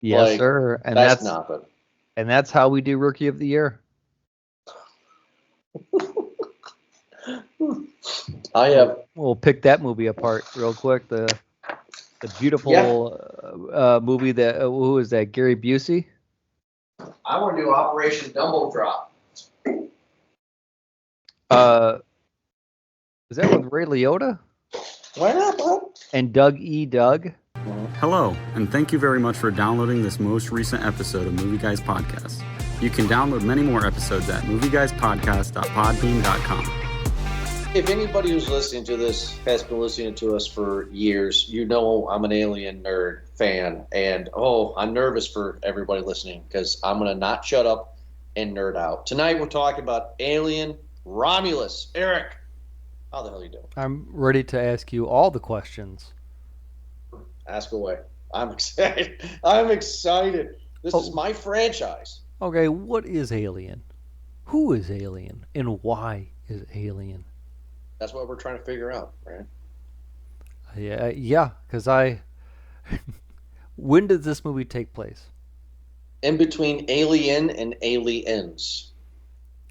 Yes, Like, sir. that's nothing. And that's how we do Rookie of the Year. We'll pick that movie apart real quick. The beautiful movie that who is that? Gary Busey. I want to do Operation Dumble Drop. Is that with Ray Liotta? Why not, bud? And Doug E. Doug. Hello, and thank you very much for downloading this most recent episode of Movie Guys Podcast. You can download many more episodes at movieguyspodcast.podbean.com. If anybody who's listening to this has been listening to us for years, you know I'm an Alien nerd fan. And, I'm nervous for everybody listening because I'm going to not shut up and nerd out. Tonight we're talking about Alien Romulus. Eric, how the hell are you doing? I'm ready to ask you all the questions. Ask away. I'm excited. I'm excited. This is my franchise. Okay, what is Alien? Who is Alien? And why is Alien? That's what we're trying to figure out, right? Yeah, because when did this movie take place? In between Alien and Aliens.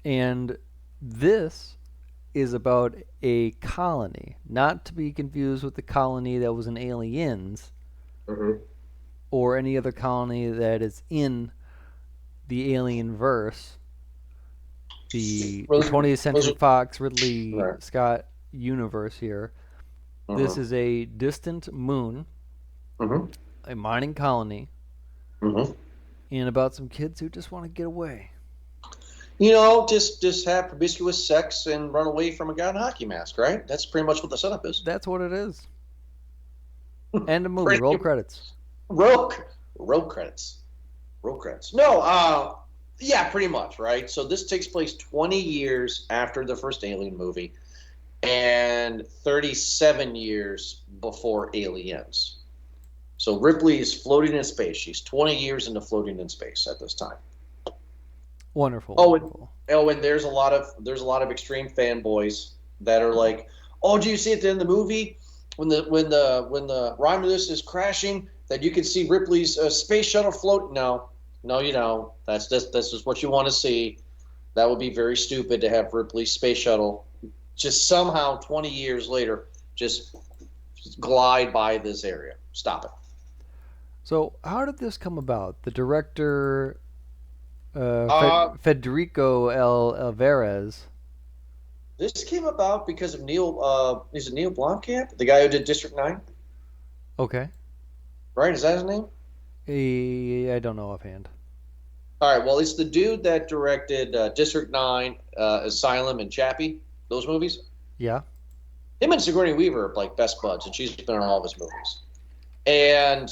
And this is about a colony, not to be confused with the colony that was in Aliens, or any other colony that is in the Alien verse. The 20th Century Fox Ridley Scott universe here. This is a distant moon, a mining colony, and about some kids who just want to get away. You know, just have promiscuous sex and run away from a guy in a hockey mask, right? That's pretty much what the setup is. That's what it is. End of movie. Roll credits. Roll credits. No, yeah, pretty much, right? So this takes place 20 years after the first Alien movie and 37 years before Aliens. So Ripley is floating in space. She's 20 years into floating in space at this time. Wonderful. And there's a lot of extreme fanboys that are like, "Oh, do you see at the end of the movie when the Romulus is crashing that you can see Ripley's space shuttle float?" No, you don't. That's just what you want to see. That would be very stupid to have Ripley's space shuttle just somehow 20 years later just glide by this area. Stop it. So how did this come about? The director Federico Alvarez. This came about because of Neil. Is it Neil Blomkamp, the guy who did District 9? Okay. Right? Is that his name? I don't know offhand. All right. Well, it's the dude that directed District 9, Asylum, and Chappie. Those movies. Yeah. Him and Sigourney Weaver are like best buds, and she's been in all of his movies. And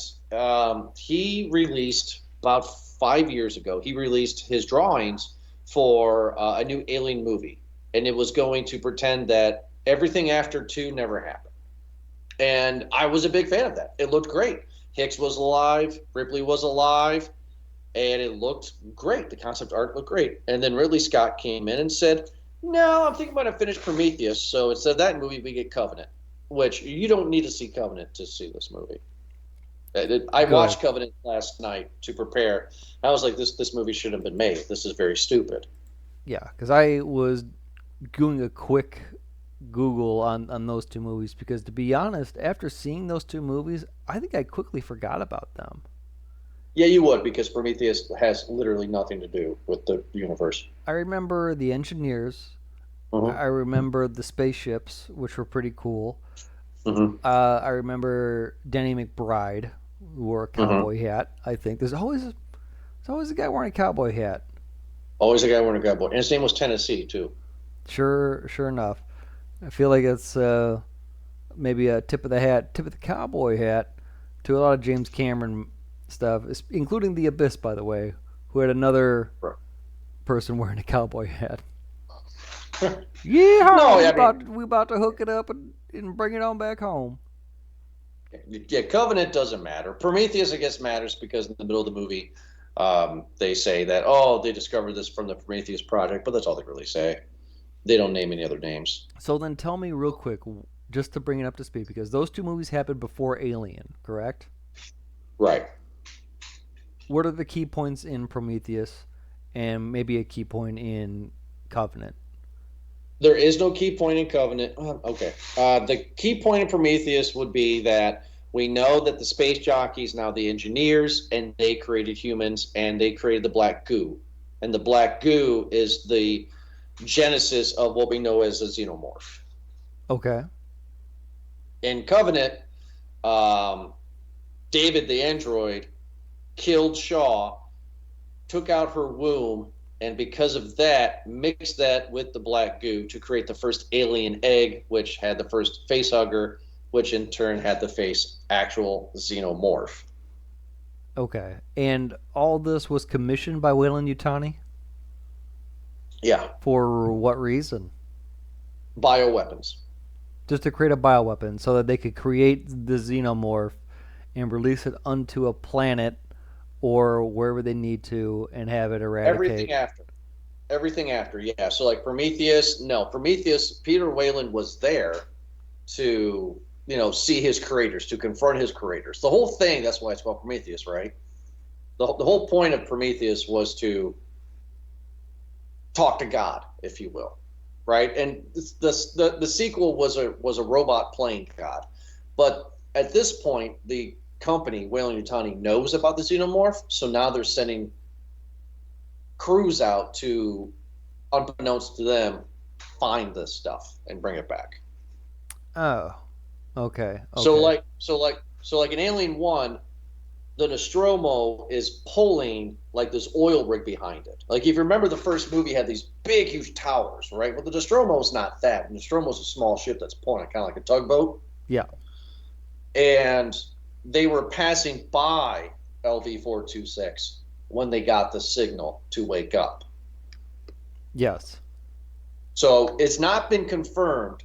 he released about 5 years ago. He released his drawings for a new Alien movie, and it was going to pretend that everything after 2 never happened. And I was a big fan of that. It looked great. Hicks was alive, Ripley was alive, and it looked great. The concept art looked great. And then Ridley Scott came in and said, "No, I'm thinking about to finish Prometheus, so instead of that movie, we get Covenant," which you don't need to see Covenant to see this movie. I watched Covenant last night to prepare. I was like, this movie shouldn't have been made. This is very stupid. Yeah, because I was doing a quick Google on those two movies because, to be honest, after seeing those two movies, I think I quickly forgot about them. Yeah, you would, because Prometheus has literally nothing to do with the universe. I remember the engineers. I remember the spaceships, which were pretty cool. I remember Danny McBride, who wore a cowboy hat. I think there's always a guy wearing a cowboy hat. Always a guy wearing a cowboy, and his name was Tennessee too. Sure enough. I feel like it's maybe a tip of the cowboy hat to a lot of James Cameron stuff, including The Abyss, by the way, who had another person wearing a cowboy hat. We about to hook it up and bring it on back home. Yeah, Covenant doesn't matter. Prometheus, I guess, matters because in the middle of the movie, they say that, they discovered this from the Prometheus project, but that's all they really say. They don't name any other names. So then tell me real quick, just to bring it up to speed, because those two movies happened before Alien, correct? Right. what are the key points in Prometheus, and maybe a key point in Covenant? There is no key point in Covenant. Okay. The key point in Prometheus would be that we know that the space jockeys now the engineers, and they created humans, and they created the black goo, and the black goo is the genesis of what we know as a xenomorph. Okay. In Covenant, David the android killed Shaw, took out her womb, and because of that, mixed that with the black goo to create the first alien egg, which had the first facehugger, which in turn had the face actual xenomorph. Okay. And all this was commissioned by Weyland-Yutani? Yeah. For what reason? Bioweapons. Just to create a bioweapon so that they could create the xenomorph and release it onto a planet or wherever they need to and have it eradicate. Everything after, yeah. So like Prometheus, Peter Weyland was there to, see his creators, to confront his creators. The whole thing, that's why it's called Prometheus, right? The whole point of Prometheus was to talk to God, if you will, right? And the sequel was a robot playing God. But at this point, the company, Weyland-Yutani, knows about the xenomorph, so now they're sending crews out to, unbeknownst to them, find this stuff and bring it back. Oh, okay. So like in Alien 1, the Nostromo is pulling like this oil rig behind it. Like if you remember, the first movie had these big, huge towers, right? Well, the Nostromo's not that. The Nostromo's a small ship that's pulling it, kind of like a tugboat. Yeah. And they were passing by LV-426 when they got the signal to wake up. Yes. So it's not been confirmed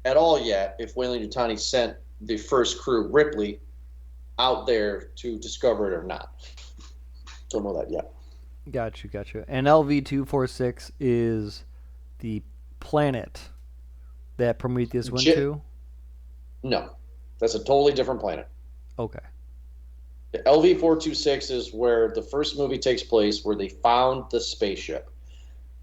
at all yet if Weyland-Yutani sent the first crew, Ripley, out there to discover it or not. Don't know that yet. Gotcha. And LV-246 is the planet that Prometheus went to? No. That's a totally different planet. Okay. The LV-426 is where the first movie takes place, where they found the spaceship.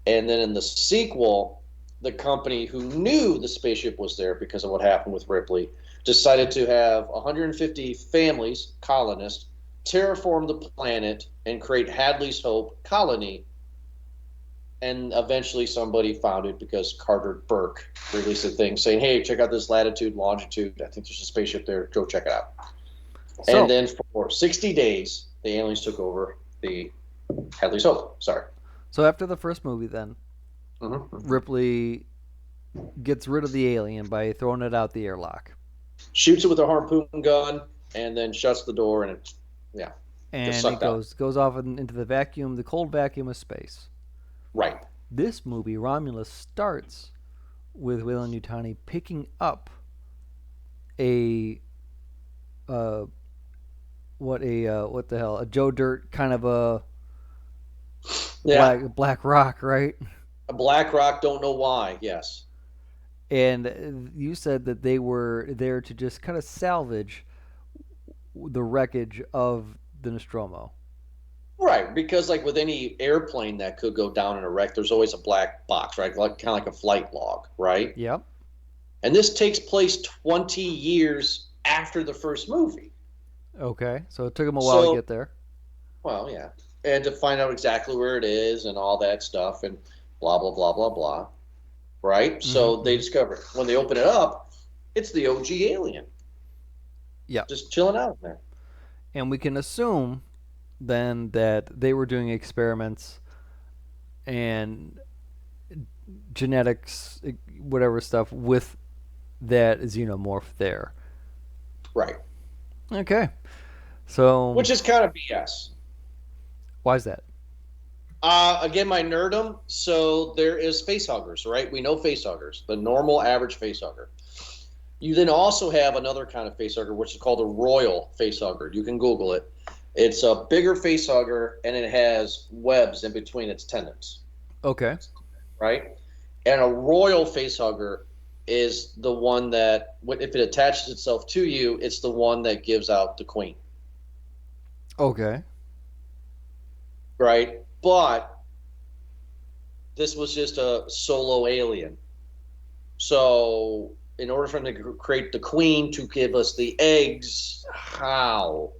And then in the sequel, the company who knew the spaceship was there because of what happened with Ripley decided to have 150 families, colonists, terraform the planet and create Hadley's Hope colony. And eventually somebody found it because Carter Burke released a thing saying, hey, check out this latitude, longitude. I think there's a spaceship there. Go check it out. So, and then for 60 days, the aliens took over the Hadley's Hope. Sorry. So after the first movie then, Ripley gets rid of the alien by throwing it out the airlock. Shoots it with a harpoon gun and then shuts the door and it goes off into the vacuum, the cold vacuum of space. Right. This movie, Romulus, starts with Weyland-Yutani picking up a Joe Dirt kind of a black rock, right? A black rock, don't know why, yes. And you said that they were there to just kind of salvage the wreckage of the Nostromo. Right, because like with any airplane that could go down in a wreck, there's always a black box, right? Kind of like a flight log, right? Yep. And this takes place 20 years after the first movie. Okay, so it took them a while to get there. Well, yeah. And to find out exactly where it is and all that stuff and blah, blah, blah, blah, blah. Right? Mm-hmm. So they discover it. When they open it up, it's the OG alien. Yeah. Just chilling out in there. And we can assume then that they were doing experiments and genetics, whatever stuff, with that xenomorph there. Right. Okay. So, which is kind of BS. Why is that? Again, my nerdum. So there is facehuggers, right? We know facehuggers, the normal average facehugger. You then also have another kind of facehugger, which is called a royal facehugger. You can Google it. It's a bigger facehugger, and it has webs in between its tendons. Okay. Right? And a royal facehugger is the one that, if it attaches itself to you, it's the one that gives out the queen. Okay. right? But this was just a solo alien. So, in order for them to create the queen to give us the eggs, how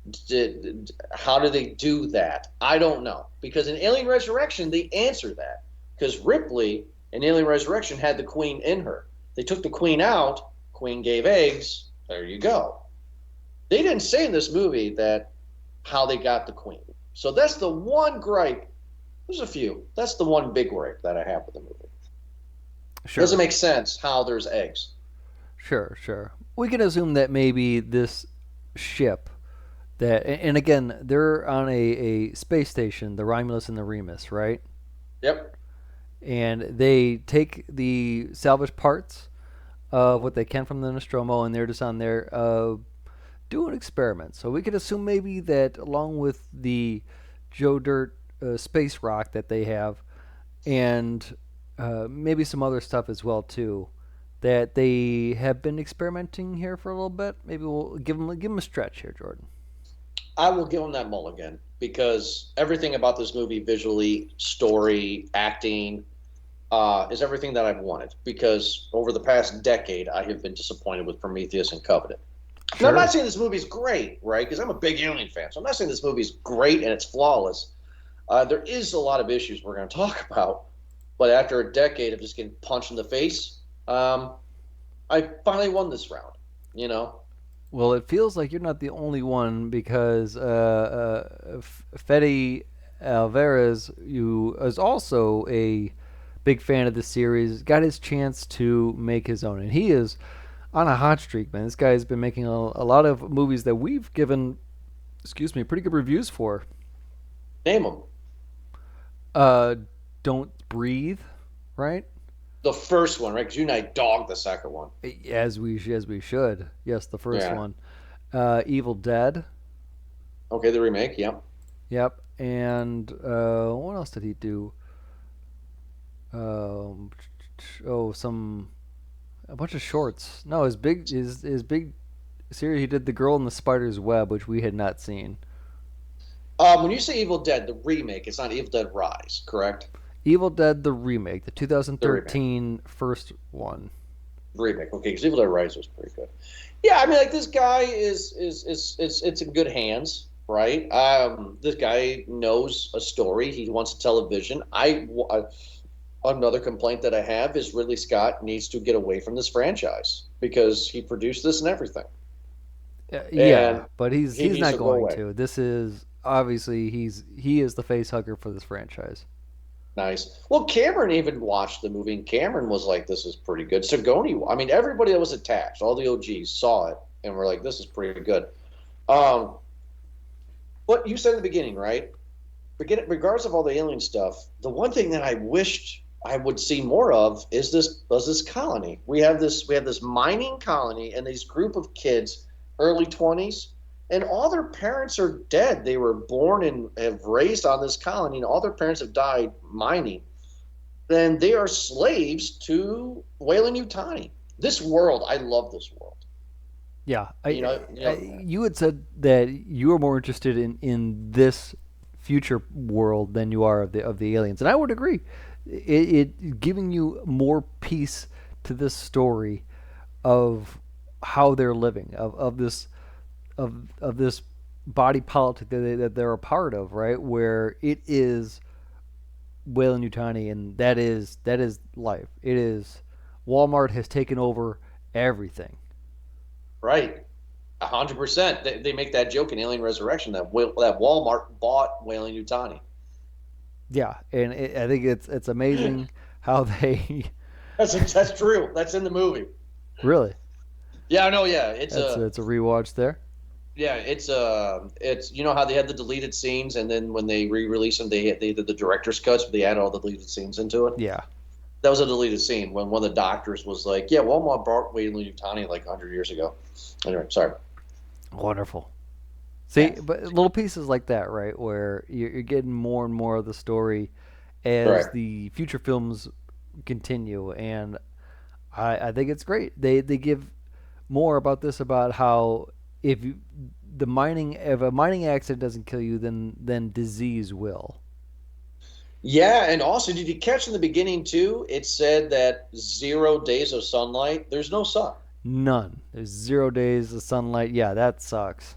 do they do that? I don't know. Because in Alien Resurrection, they answer that. Because Ripley in Alien Resurrection had the queen in her. They took the queen out, queen gave eggs, there you go. They didn't say in this movie that how they got the queen. So that's the one gripe. There's a few. That's the one big gripe that I have with the movie. Sure. Doesn't make sense how there's eggs. Sure. We can assume that maybe this ship that, and again, they're on a space station, the Romulus and the Remus, right? Yep. And they take the salvage parts of what they can from the Nostromo, and they're just on there doing experiments. So we could assume maybe that along with the Joe Dirt space rock that they have, and maybe some other stuff as well too, that they have been experimenting here for a little bit. Maybe we'll give them a stretch here, Jordan. I will give them that mulligan because everything about this movie, visually, story, acting, is everything that I've wanted. Because over the past decade, I have been disappointed with Prometheus and Covenant. Sure. Now, I'm not saying this movie's great, right? Because I'm a big Alien fan, so I'm not saying this movie's great and it's flawless. There is a lot of issues we're going to talk about, but after a decade of just getting punched in the face, I finally won this round. You know. Well, it feels like you're not the only one because Fede Alvarez, who is also a big fan of the series, got his chance to make his own, and he is on a hot streak, man. This guy has been making a lot of movies that we've given, pretty good reviews for. Name them. Don't Breathe, right? The first one, right? Because you and I dogged the second one. As we should. Yes, the first one. Evil Dead. Okay, the remake. Yep. Yep. And what else did he do? A bunch of shorts. No, his big series. He did The Girl in the Spider's Web, which we had not seen. When you say Evil Dead, the remake, it's not Evil Dead Rise, correct? Evil Dead the remake, the 2013 first one. Remake, okay, because Evil Dead Rise was pretty good. Yeah, I mean, like this guy is it's in good hands, right? This guy knows a story. He wants to tell a vision. Another complaint that I have is Ridley Scott needs to get away from this franchise because he produced this and everything. Yeah, but he's not to going to. This is obviously he is the face hugger for this franchise. Nice. Well, Cameron even watched the movie, and Cameron was like, "This is pretty good." Sigourney, I mean, everybody that was attached, all the OGs saw it and were like, "This is pretty good." What you said in the beginning, right? Regardless of all the alien stuff, the one thing that I wished I would see more of is this colony. We have this mining colony and these group of kids, early 20s. And all their parents are dead. They were born and have raised on this colony, and all their parents have died mining. Then they are slaves to Weyland-Yutani. This world, I love this world. Yeah, you had said that you were more interested in this future world than you are of the aliens, and I would agree. It giving you more piece to this story of how they're living, of this body politic that they're a part of, right? Where it is Weyland-Yutani, and that is life. It is Walmart has taken over everything. Right, 100%. They make that joke in Alien Resurrection that Walmart bought Weyland-Yutani. Yeah, and I think it's amazing how they. That's true. That's in the movie. Really? Yeah, I know. Yeah, it's a rewatch there. Yeah, it's you know how they had the deleted scenes, and then when they re-released them, they did the director's cuts, but they added all the deleted scenes into it. Yeah, that was a deleted scene when one of the doctors was like, "Yeah, Walmart bought Weyland-Yutani like 100 years ago." Anyway, sorry. Wonderful. See, yeah. But little pieces like that, right, where you're getting more and more of the story as the future films continue, and I think it's great. They give more about this, about how if a mining accident doesn't kill you, then disease will. Yeah, and also, did you catch in the beginning too? It said that 0 days of sunlight. There's no sun. None. There's 0 days of sunlight. Yeah, that sucks.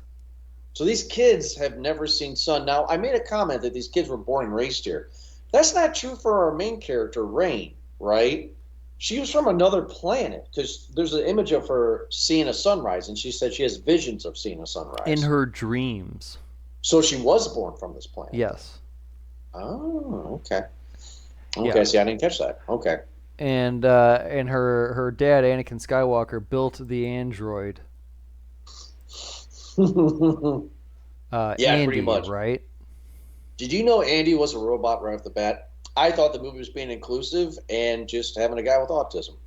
So these kids have never seen sun. Now, I made a comment that these kids were born and raised here. That's not true for our main character, Rain, right? She was from another planet because there's an image of her seeing a sunrise, and she said she has visions of seeing a In sunrise. her dreams. So she was born from this planet. Yes. Oh, okay. Okay, Yeah. see, I didn't catch that. Okay. And her dad, Anakin Skywalker, built the android. Yeah, pretty Andy, much. right? Did you know Andy was a robot right off the bat? I thought the movie was being inclusive and just having a guy with autism.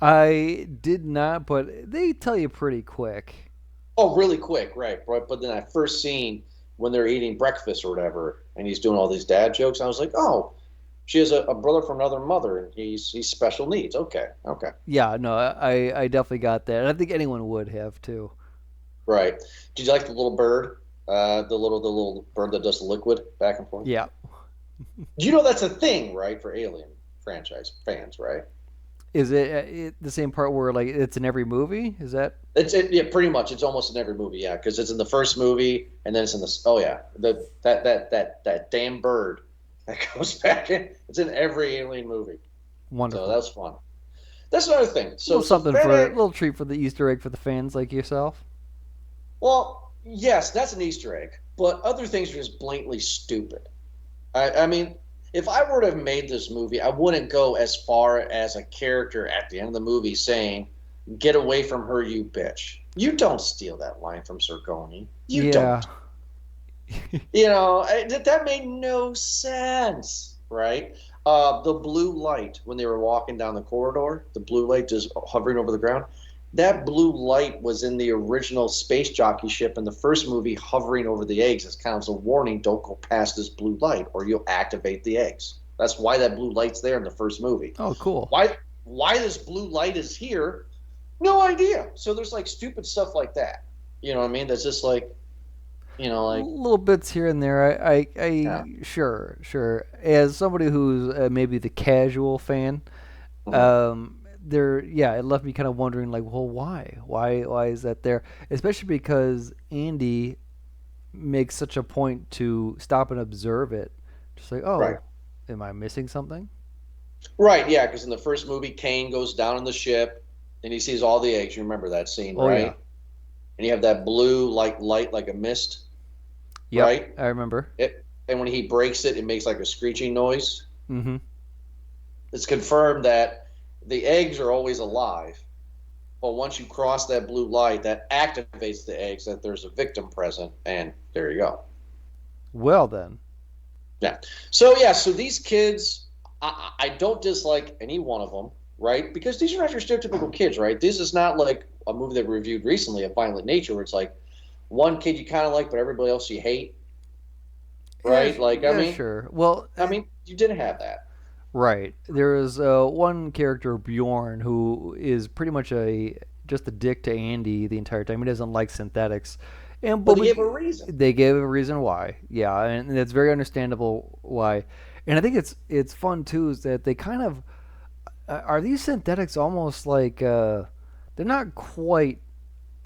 I did not, but they tell you pretty quick. Oh, really quick, right? But then that first scene when they're eating breakfast or whatever, and he's doing all these dad jokes, I was like, oh, she has a brother from another mother, and he's special needs. Okay, okay, Yeah, no, I definitely got that. And I think anyone would have too. right. Did you like the little bird? The little bird that does the liquid back and forth. Yeah. You know that's a thing, right, for Alien franchise fans, right? Is it the same part where like it's in every movie? Is that? Yeah, pretty much. It's almost in every movie, yeah, because it's in the first movie, and then it's in the. Oh yeah, that damn bird that goes back in. It's in every Alien movie. Wonderful. So that's fun. That's another thing. So something for a little treat for the Easter egg for the fans like yourself. Well, yes, that's an Easter egg, but other things are just blatantly stupid. I mean, if I were to have made this movie, I wouldn't go as far as a character at the end of the movie saying, "Get away from her, you bitch." You don't steal that line from Zirconi. You don't. That made no sense, right? The blue light when they were walking down the corridor, the blue light just hovering over the ground. That blue light was in the original space jockey ship in the first movie, hovering over the eggs as kind of a warning: don't go past this blue light, or you'll activate the eggs. That's why that blue light's there in the first movie. Oh, cool. Why this blue light is here? No idea. So there's like stupid stuff like that. You know what I mean? That's just like, like little bits here and there. yeah. Sure. As somebody who's maybe the casual fan, Mhm. it left me kind of wondering, like, well, why is that there? Especially because Andy makes such a point to stop and observe it, just like, oh, Right. am I missing something? Right, yeah, because in the first movie, Kane goes down in the ship and he sees all the eggs. You remember that scene, Oh right? yeah, And you have that blue light like a mist, yep, right? I remember. And when he breaks it, it makes like a screeching noise. Mm-hmm. It's confirmed that the eggs are always alive, but once you cross that blue light, that activates the eggs that there's a victim present, and there you go. Well then, Yeah. So these kids, I don't dislike any one of them, right? Because these are not your stereotypical kids, right? This is not like a movie that we reviewed recently, A Violent Nature, where it's like one kid you kind of like, but everybody else you hate, right? yeah, Like, yeah, sure. Well, you didn't have that. right. There is one character, Bjorn, who is pretty much just a dick to Andy the entire time. He doesn't like synthetics, But they gave a reason. they gave a reason why. Yeah, and it's very understandable why. And I think it's fun too is that they kind of are these synthetics almost like they're not quite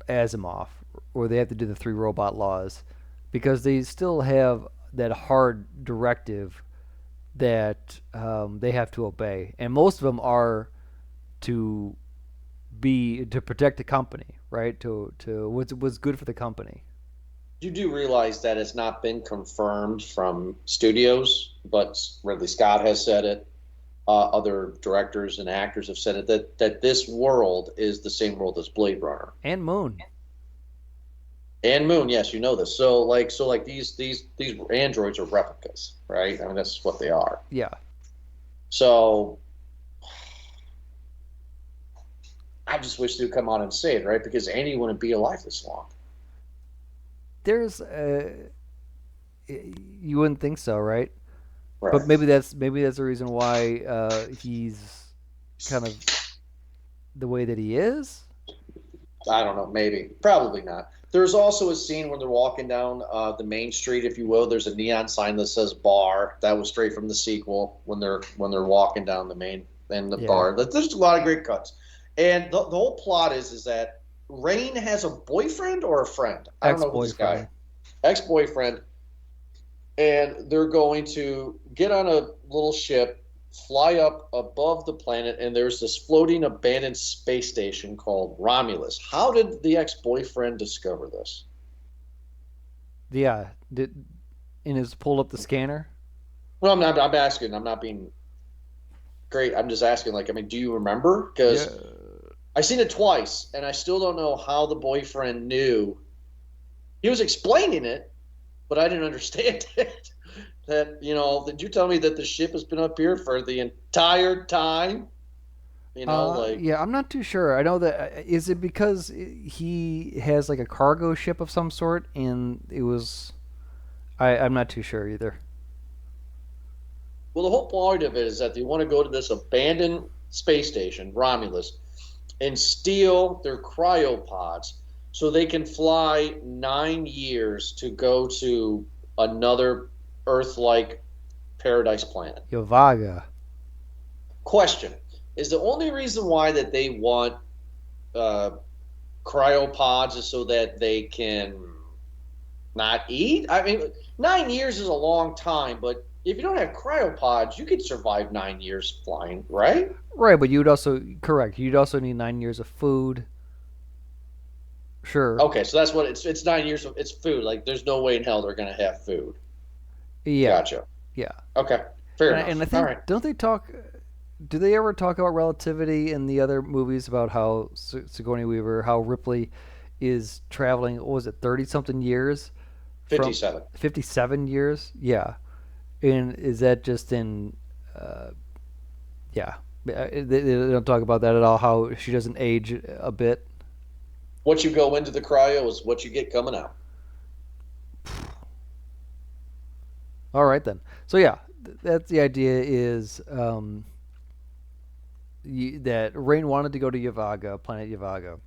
Asimov, or they have to do the three robot laws, because they still have that hard directive that they have to obey, and most of them are to to protect the company, right? To what's good for the company. You do realize that it's not been confirmed from studios, but Ridley Scott has said it. Other directors and actors have said it that this world is the same world as Blade Runner And Moon. and Moon. Yes, you know this. So these androids are replicas, right? I mean that's what they are. Yeah. So I just wish they would come out and say it, right? Because Andy wouldn't be alive this long. There's you wouldn't think so, right? Right. But maybe that's the reason why he's kind of the way that he is. I don't know. Maybe. Probably not. There's also a scene when they're walking down the main street, if you will. There's a neon sign that says bar. That was straight from the sequel when they're walking down the main and the bar. There's a lot of great cuts. And the whole plot is that Rain has a boyfriend or a friend. I don't know who this guy. Ex-boyfriend. And they're going to get on a little ship, fly up above the planet, and there's this floating abandoned space station called Romulus. How did the ex-boyfriend discover this? Yeah, in his pulled up the scanner. Well, I'm asking. I'm not being great. I'm just asking. Like, I mean, do you remember? Because I've seen it twice, and I still don't know how the boyfriend knew. He was explaining it, but I didn't understand it. That, did you tell me that the ship has been up here for the entire time? Yeah, I'm not too sure. I know that is it because he has like a cargo ship of some sort, and it was. I'm not too sure either. Well, the whole point of it is that they want to go to this abandoned space station, Romulus, and steal their cryopods so they can fly 9 years to go to another Earth-like paradise planet. Yovaga. Question. Is the only reason why that they want cryopods is so that they can not eat? I mean, 9 years is a long time, but if you don't have cryopods, you could survive 9 years flying, right? Right, but you'd also need 9 years of food. Sure. Okay, so that's what it's 9 years of it's food. Like, there's no way in hell they're gonna have food. Yeah. Gotcha. Yeah. Okay. Fair enough. And I think, all right. don't they talk? Do they ever talk about relativity in the other movies about how Sigourney Weaver, how Ripley is traveling? What was it, 30-something years? 57. 57 years? Yeah. And is that just in? Yeah. They don't talk about that at all. How she doesn't age a bit. What you go into the cryo is what you get coming out. All right then. So yeah, that's the idea is that Rain wanted to go to Yavaga, planet Yavaga,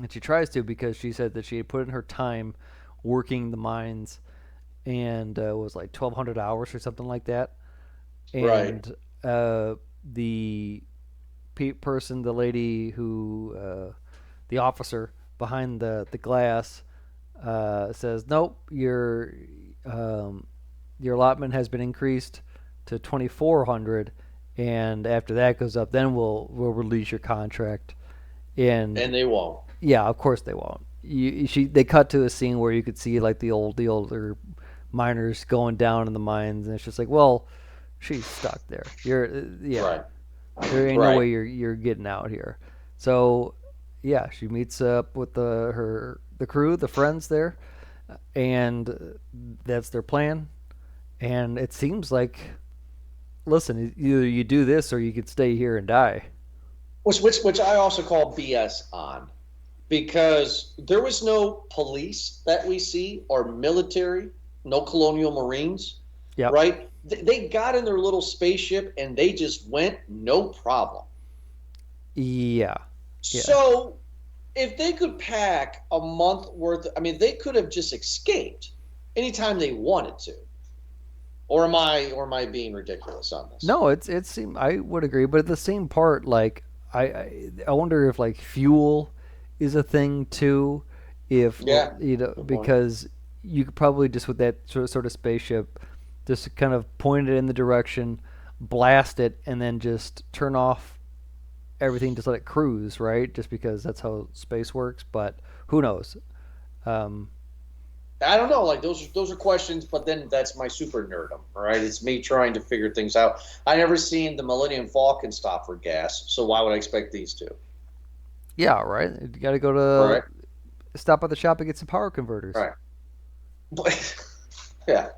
and she tries to because she said that she had put in her time working the mines, and it was like 1,200 hours or something like that. And the person, the lady who, the officer behind the glass, says, "Nope, your allotment has been increased to 2,400, and after that goes up, then we'll release your contract." And they won't. Yeah, of course they won't. They cut to a scene where you could see like the older miners going down in the mines, and it's just like, well, she's stuck there. Right. There ain't no way you're getting out here. So yeah, she meets up with the crew, the friends there, and that's their plan. And it seems like, listen, either you do this or you could stay here and die. Which I also call BS on, because there was no police that we see or military, no colonial marines, right? They got in their little spaceship and they just went, no problem. Yeah. So if they could pack a month worth, I mean, they could have just escaped anytime they wanted to. Or am I being ridiculous on this? No, it seemed, I would agree, but at the same part, like I wonder if like fuel is a thing too. If because you could probably just with that sort of spaceship, just kind of point it in the direction, blast it, and then just turn off everything, just let it cruise, right? Just because that's how space works. But who knows? I don't know. Like those are questions, but then that's my super nerdum. All right, it's me trying to figure things out. I never seen the Millennium Falcon stop for gas, so why would I expect these two? Yeah, right. You got to go to stop at the shop and get some power converters. Right. But, yeah.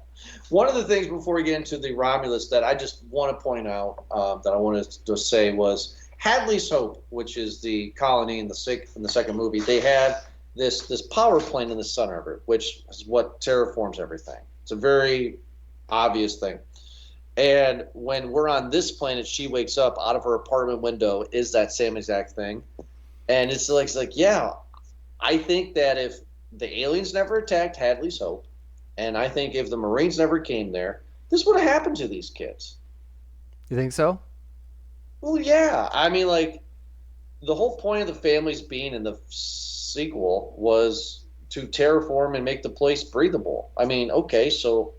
One of the things before we get into the Romulus that I just want to point out that I wanted to say was Hadley's Hope, which is the colony in the second movie. They had this power plant in the center of it, which is what terraforms everything. It's a very obvious thing. And when we're on this planet, she wakes up out of her apartment window is that same exact thing. And it's like, yeah, I think that if the aliens never attacked Hadley's Hope, and I think if the Marines never came there, this would have happened to these kids. You think so? Well, yeah. I mean, like, the whole point of the families being in the sequel was to terraform and make the place breathable. I mean, okay, so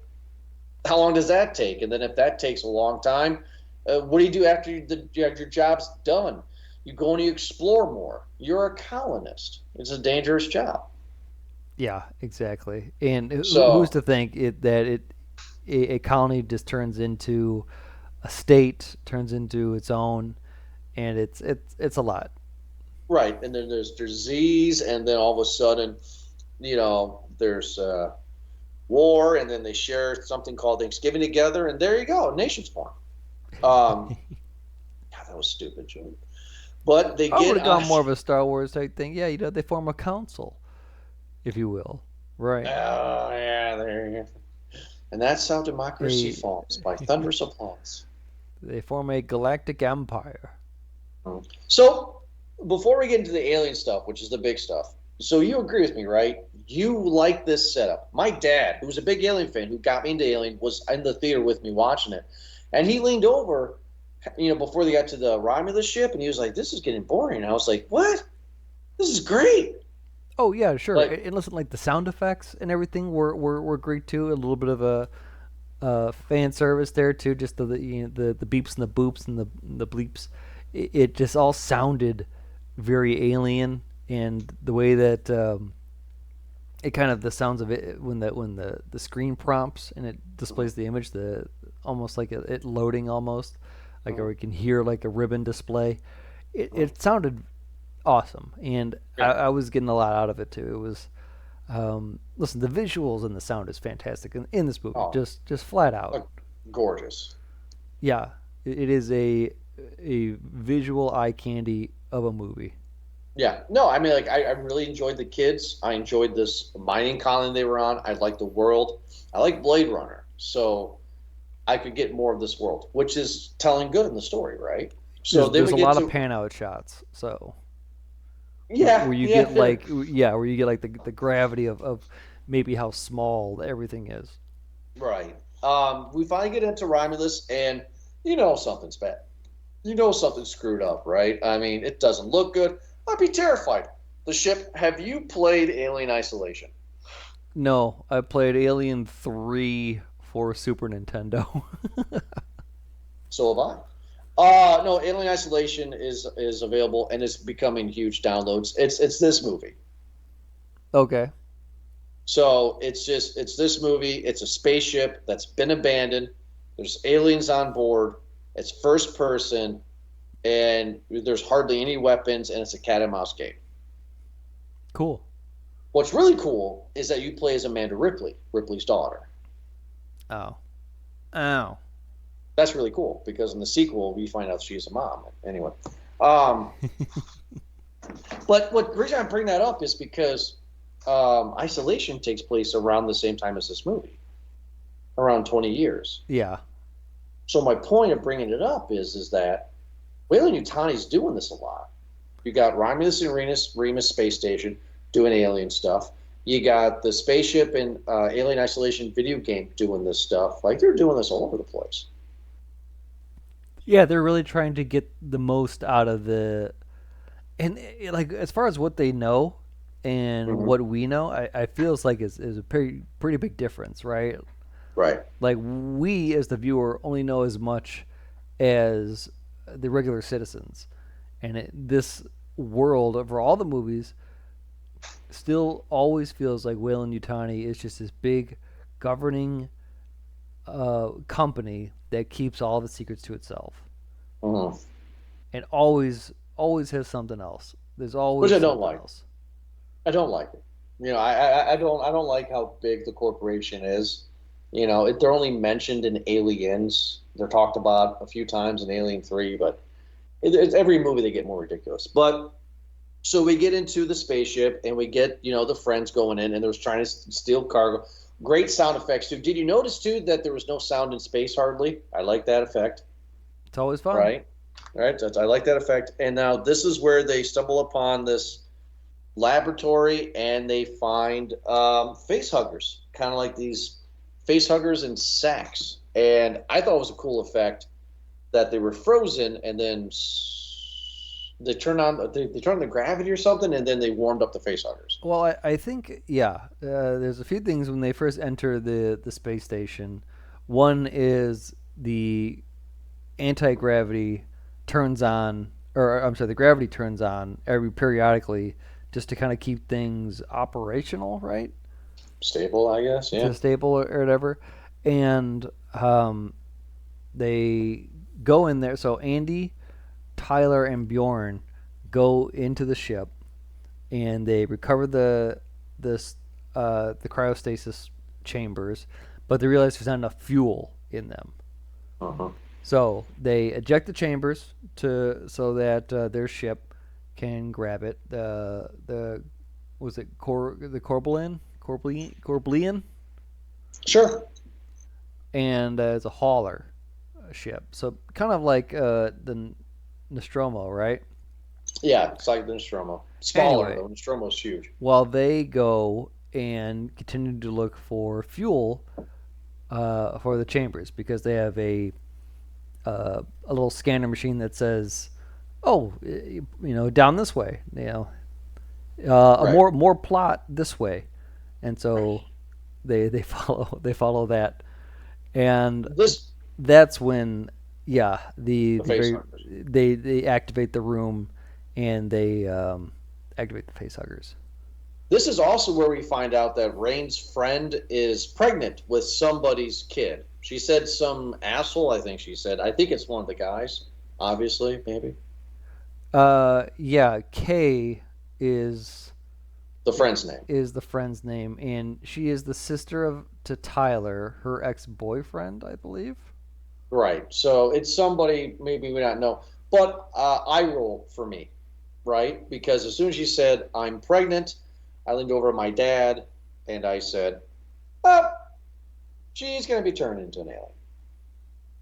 how long does that take? And then if that takes a long time, what do you do after your job's done? You go and you explore more. You're a colonist. It's a dangerous job. Yeah, exactly. And who's So, to think a colony just turns into a state, turns into its own, and it's a lot. right. And then there's disease, and then all of a sudden, there's war, and then they share something called Thanksgiving together, and there you go, a nation's born. Um, God, that was stupid, Jim. But they I would get have gone more of a Star Wars type thing. Yeah, they form a council, if you will. Right. oh yeah, there you go. And that's how democracy They falls, by thunderous applause. they form a galactic empire. So before we get into the alien stuff, which is the big stuff, so you agree with me, right? You like this setup. My dad, who was a big Alien fan, who got me into Alien, was in the theater with me watching it, and he leaned over, before they got to the Romulus ship, and he was like, "This is getting boring." And I was like, "What? This is great!" Oh yeah, sure. Like, And listen, like the sound effects and everything were great too. A little bit of a fan service there too. Just the beeps and the boops and the bleeps. It just all sounded very alien, and the way that it kind of the sounds of it when the screen prompts and it displays the image, the almost like it loading almost, like or you can hear like a ribbon display. It sounded awesome, and yeah, I was getting a lot out of it too. It was listen, the visuals and the sound is fantastic in this movie, oh, just flat out. look, gorgeous. Yeah, it is a visual eye candy of a movie. Yeah, no, I mean, like, I really enjoyed the kids. I enjoyed this mining colony they were on. I liked the world. I like Blade Runner, so I could get more of this world, which is telling good in the story, right? So then There's we a get lot of to, pan out shots, so yeah, where you yeah, get like where you get like the gravity of maybe how small everything is. right. We finally get into Romulus, and something's bad. Something's screwed up, right? I mean, it doesn't look good. I'd be terrified. The ship. Have you played Alien Isolation? No, I played Alien 3 for Super Nintendo. So have I. No, Alien Isolation is available and it's becoming huge downloads. It's this movie. Okay. So it's this movie. It's a spaceship that's been abandoned. There's aliens on board. It's first person, and there's hardly any weapons, and it's a cat and mouse game. Cool. What's really cool is that you play as Amanda Ripley, Ripley's daughter. Oh. Oh. That's really cool because in the sequel we find out she's a mom. Anyway, um, but what the reason I bring that up is because Isolation takes place around the same time as this movie, around 20 years. Yeah. So my point of bringing it up is that Weyland-Yutani's doing this a lot. You got Romulus and Remus Space Station doing alien stuff. You got the spaceship and Alien Isolation video game doing this stuff. Like, they're doing this all over the place. Yeah, they're really trying to get the most out of the and like as far as what they know and Mm-hmm. what we know, I feel it's like is a pretty big difference, right? Right. Like we as the viewer only know as much as the regular citizens, and this world for all the movies still always feels like Whalen Yutani is just this big governing company that keeps all the secrets to itself, Mm-hmm. and always has something else. There's Which always I don't something like. else. I don't like it. I don't like how big the corporation is. They're only mentioned in Aliens. They're talked about a few times in Alien 3, but it's every movie they get more ridiculous. But so we get into the spaceship and we get the friends going in and they're trying to steal cargo. Great sound effects too. Did you notice too that there was no sound in space hardly? I like that effect. It's always fun. Right. I like that effect. And now this is where they stumble upon this laboratory, and they find face huggers, kind of like these face huggers in sacks. And I thought it was a cool effect that they were frozen, and then they turned on the gravity or something, and then they warmed up the face huggers. Well, I think there's a few things when they first enter the space station. One is the anti gravity turns on, or I'm sorry, the gravity turns on every periodically just to kind of keep things operational, right? Stable, I guess. Yeah. To stable or whatever, and they go in there. So Andy, Tyler, and Bjorn go into the ship, and they recover the cryostasis chambers, but they realize there's not enough fuel in them. Uh-huh. So they eject the chambers so that their ship can grab it. The was it the Corbelian, Sure. and it's a hauler ship. So kind of like the Nostromo, right? Yeah, it's like the Nostromo. Smaller, Anyway, though. Nostromo's huge. while they go and continue to look for fuel for the chambers, because they have a little scanner machine that says, "Oh, down this way." Right. More plot this way, and so they follow that, and This that's when the the face very huggers. they activate the room, and they activate the face huggers. This is also where we find out that Rain's friend is pregnant with somebody's kid. She said some asshole, I think she said. I think it's one of the guys, obviously, maybe. Kay is The friend's name. is the friend's name, and she is the sister to Tyler, her ex-boyfriend, I believe. Right. So it's somebody maybe we don't know. But eye roll for me, right? Because as soon as she said, I'm pregnant, I leaned over to my dad and I said, oh, she's going to be turned into an alien.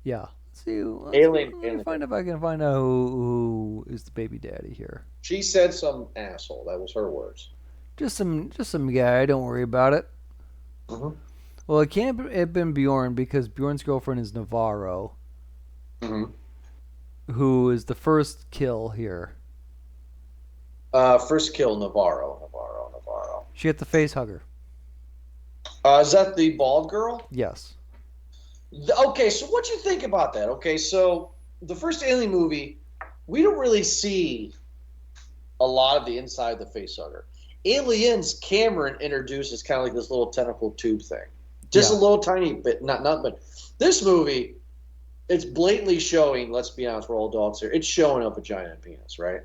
Yeah. Alien. Let me find if I can find out who is the baby daddy here. She said some asshole. That was her words. Just some guy. Don't worry about it. Mm-hmm. Well, it can't have been Bjorn, because Bjorn's girlfriend is Navarro, Mm-hmm. who is the first kill here. First kill, Navarro. She hit the face hugger. Is that the bald girl? Yes. Okay, so what you think about that? Okay, so the first Alien movie, we don't really see a lot of the inside of the facehugger. Aliens, Cameron introduces kind of like this little tentacle tube thing, just a little tiny bit, not but this movie, it's blatantly showing. Let's be honest, we're all adults here. It's showing a vagina and penis, right?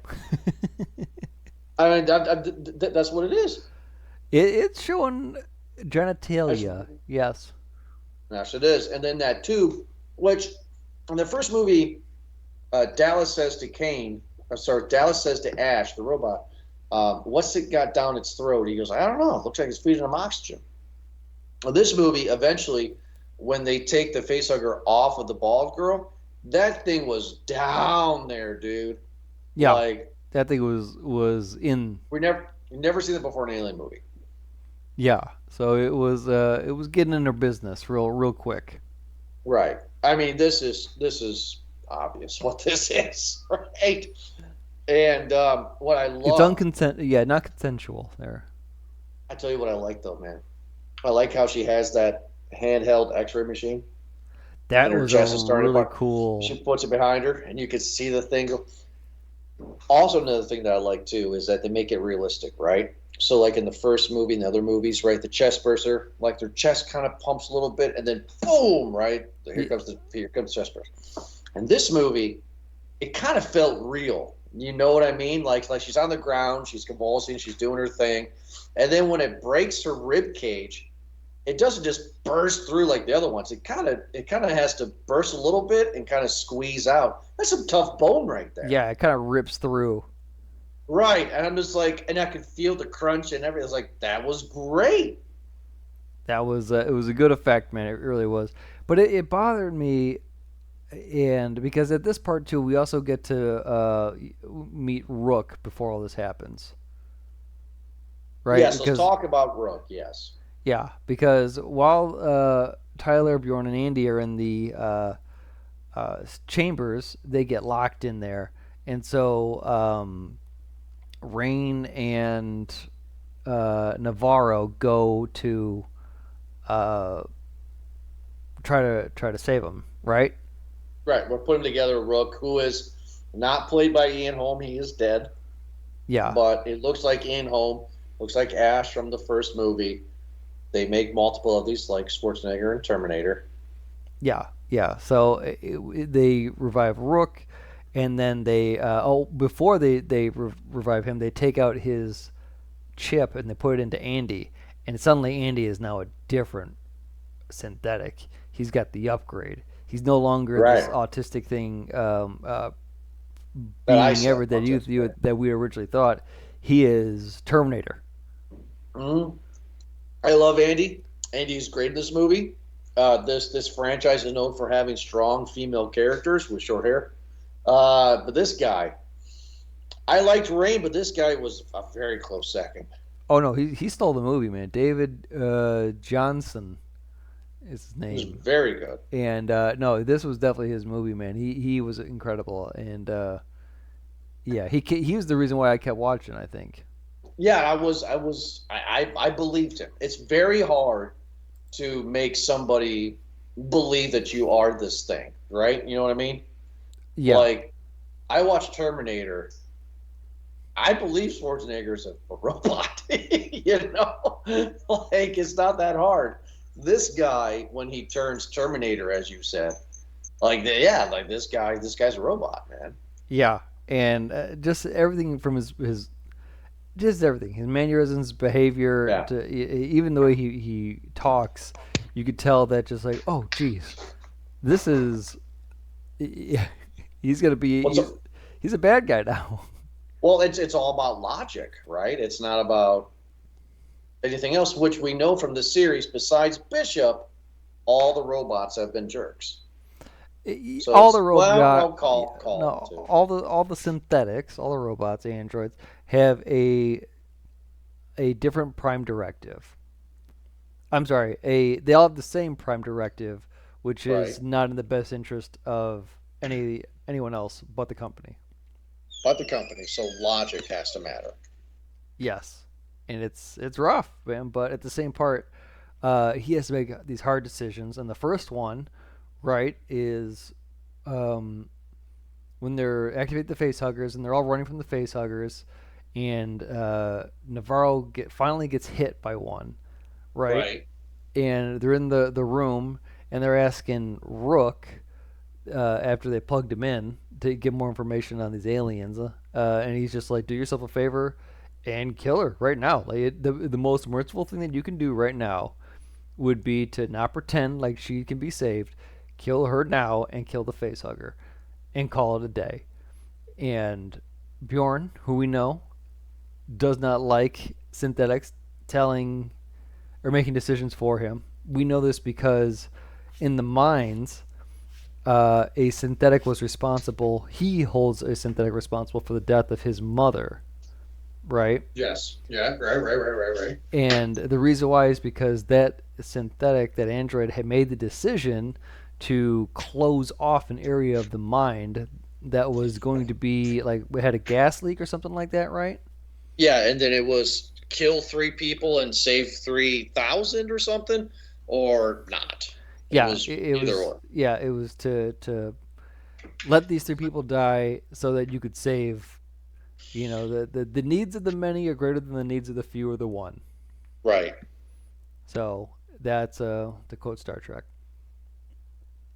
I mean, that's what it is. It's showing genitalia. Yes. Yes, it is. And then that tube, which in the first movie, Dallas says to Ash, the robot, what's it got down its throat? He goes, I don't know. It looks like it's feeding him oxygen. Well, this movie, eventually, when they take the facehugger off of the bald girl, that thing was down there, dude. Yeah. Like, that thing was in. We never seen that before in an Alien movie. Yeah. So it was getting in their business real quick. Right. I mean, this is obvious what this is, right? And what I love, it's not consensual there. I tell you what I like though, man. I like how she has that handheld X-ray machine. That her was chest is starting really to cool. She puts it behind her, and you can see the thing go. Also, another thing that I like too is that they make it realistic, right? So, like in the first movie and the other movies, right, the chest burster, like their chest kind of pumps a little bit, and then boom, right, here comes the chest burst. And this movie, it kind of felt real. You know what I mean? Like she's on the ground, she's convulsing, she's doing her thing, and then when it breaks her rib cage, it doesn't just burst through like the other ones. It kind of has to burst a little bit and kind of squeeze out. That's some tough bone right there. Yeah, it kind of rips through. Right, and I'm just like, and I could feel the crunch and everything. I was like, that was great. That was it was a good effect, man. It really was. But it bothered me, and because at this part too, we also get to meet Rook before all this happens. right? Yes, let's talk about Rook. Yes. Yeah, because while Tyler, Bjorn, and Andy are in the chambers, they get locked in there, and so Rain and Navarro go to uh, try to save them, right? Right. We're putting together Rook, who is not played by Ian Holm. He is dead. Yeah. But it looks like Ian Holm, looks like Ash from the first movie. They make multiple of these, like Schwarzenegger and Terminator. Yeah, yeah. So they revive Rook, and then they before they revive him, they take out his chip and they put it into Andy, and suddenly Andy is now a different synthetic. He's got the upgrade. He's no longer this autistic thing being ever that we originally thought. He is Terminator. Mm-hmm. I love Andy. Andy's great in this movie. This franchise is known for having strong female characters with short hair. But this guy, I liked Rain, but this guy was a very close second. Oh no, he stole the movie, man. David Johnson is his name. He was very good. And no, this was definitely his movie, man. He was incredible, and yeah, he was the reason why I kept watching, I think. Yeah, I believed him. It's very hard to make somebody believe that you are this thing, right? You know what I mean? Yeah. Like, I watched Terminator. I believe Schwarzenegger is a robot. You know? Like, it's not that hard. This guy, when he turns Terminator, as you said, like this guy's a robot, man. Yeah, and just everything from his just everything, his mannerisms, behavior, to, even the way he talks, you could tell that just like, oh, geez, this is, he's gonna be, he's a bad guy now. Well, it's all about logic, right? It's not about anything else, which we know from the series. Besides Bishop, all the robots have been jerks. So all the robots, all the synthetics, all the robots, androids have a different prime directive. I'm sorry, they all have the same prime directive, which is not in the best interest of anyone else but the company. So logic has to matter. Yes, and it's rough, man. But at the same part, he has to make these hard decisions, and the first one, right, is when they're activate the face huggers and they're all running from the face huggers, and Navarro finally gets hit by one, right? And they're in the room and they're asking Rook after they plugged him in to get more information on these aliens, and he's just like, do yourself a favor and kill her right now. Like the most merciful thing that you can do right now would be to not pretend like she can be saved. Kill her now and kill the facehugger and call it a day. And Bjorn, who we know, does not like synthetics telling or making decisions for him. We know this because in the mines, a synthetic was responsible. He holds a synthetic responsible for the death of his mother. Right? Yes. Yeah. Right. And the reason why is because that synthetic, that android, had made the decision to close off an area of the mind that was going to be like, we had a gas leak or something like that, right? Yeah, and then it was kill 3 people and save 3,000 or something, or not. It was to let these 3 people die so that you could save. You know, the needs of the many are greater than the needs of the few or the one. Right. So that's to quote Star Trek.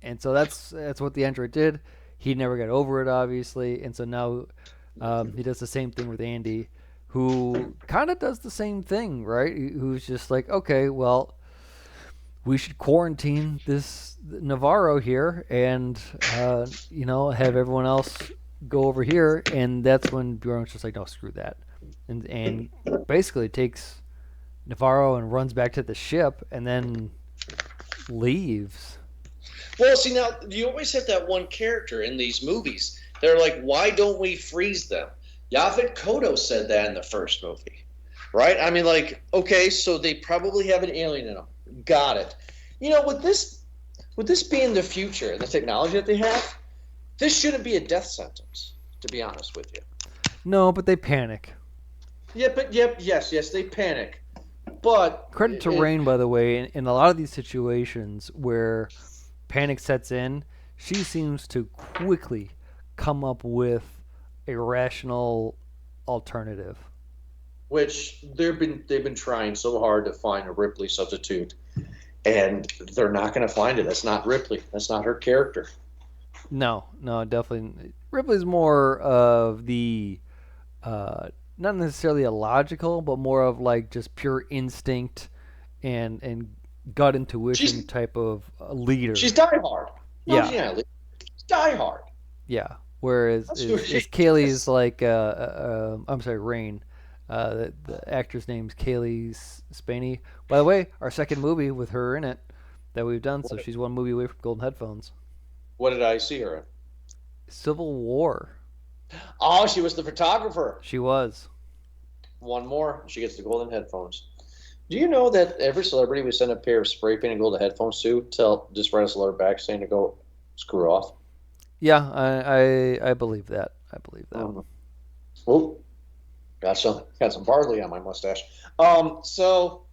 And so that's what the android did. He never got over it, obviously, and so now he does the same thing with Andy, who kind of does the same thing, right? Who's just like, okay, well, we should quarantine this Navarro here, and have everyone else go over here. And that's when Bjorn's just like, no, screw that, and basically takes Navarro and runs back to the ship, and then leaves. Well, see, now, you always have that one character in these movies. They're like, why don't we freeze them? Yaphet Kotto said that in the first movie. right? I mean, like, okay, so they probably have an alien in them. Got it. You know, with this being the future and the technology that they have, this shouldn't be a death sentence, to be honest with you. No, but they panic. Yes, they panic. But Credit to Rain, by the way, in a lot of these situations where panic sets in, she seems to quickly come up with a rational alternative. which they've been trying so hard to find a Ripley substitute, and they're not going to find it. That's not Ripley. That's not her character. No, no, definitely. Ripley's more of the not necessarily a logical, but more of like just pure instinct and gut intuition She's type of leader. she's Die Hard. No, Yeah, she's not. She's Die Hard. yeah. Whereas That's who she is Kaylee's is. like I'm sorry, Rain. The actress name's Kaylee Spaney. By the way, our second movie with her in it that we've done, so she's one movie away from Golden Headphones. What did I see her in? Civil War. Oh, she was the photographer. She was. One more, she gets the golden headphones. Do you know that every celebrity we send a pair of spray painted golden headphones to tell just write us a letter back saying to go screw off? Yeah, I believe that. I believe that. Oh, got some barley on my mustache. So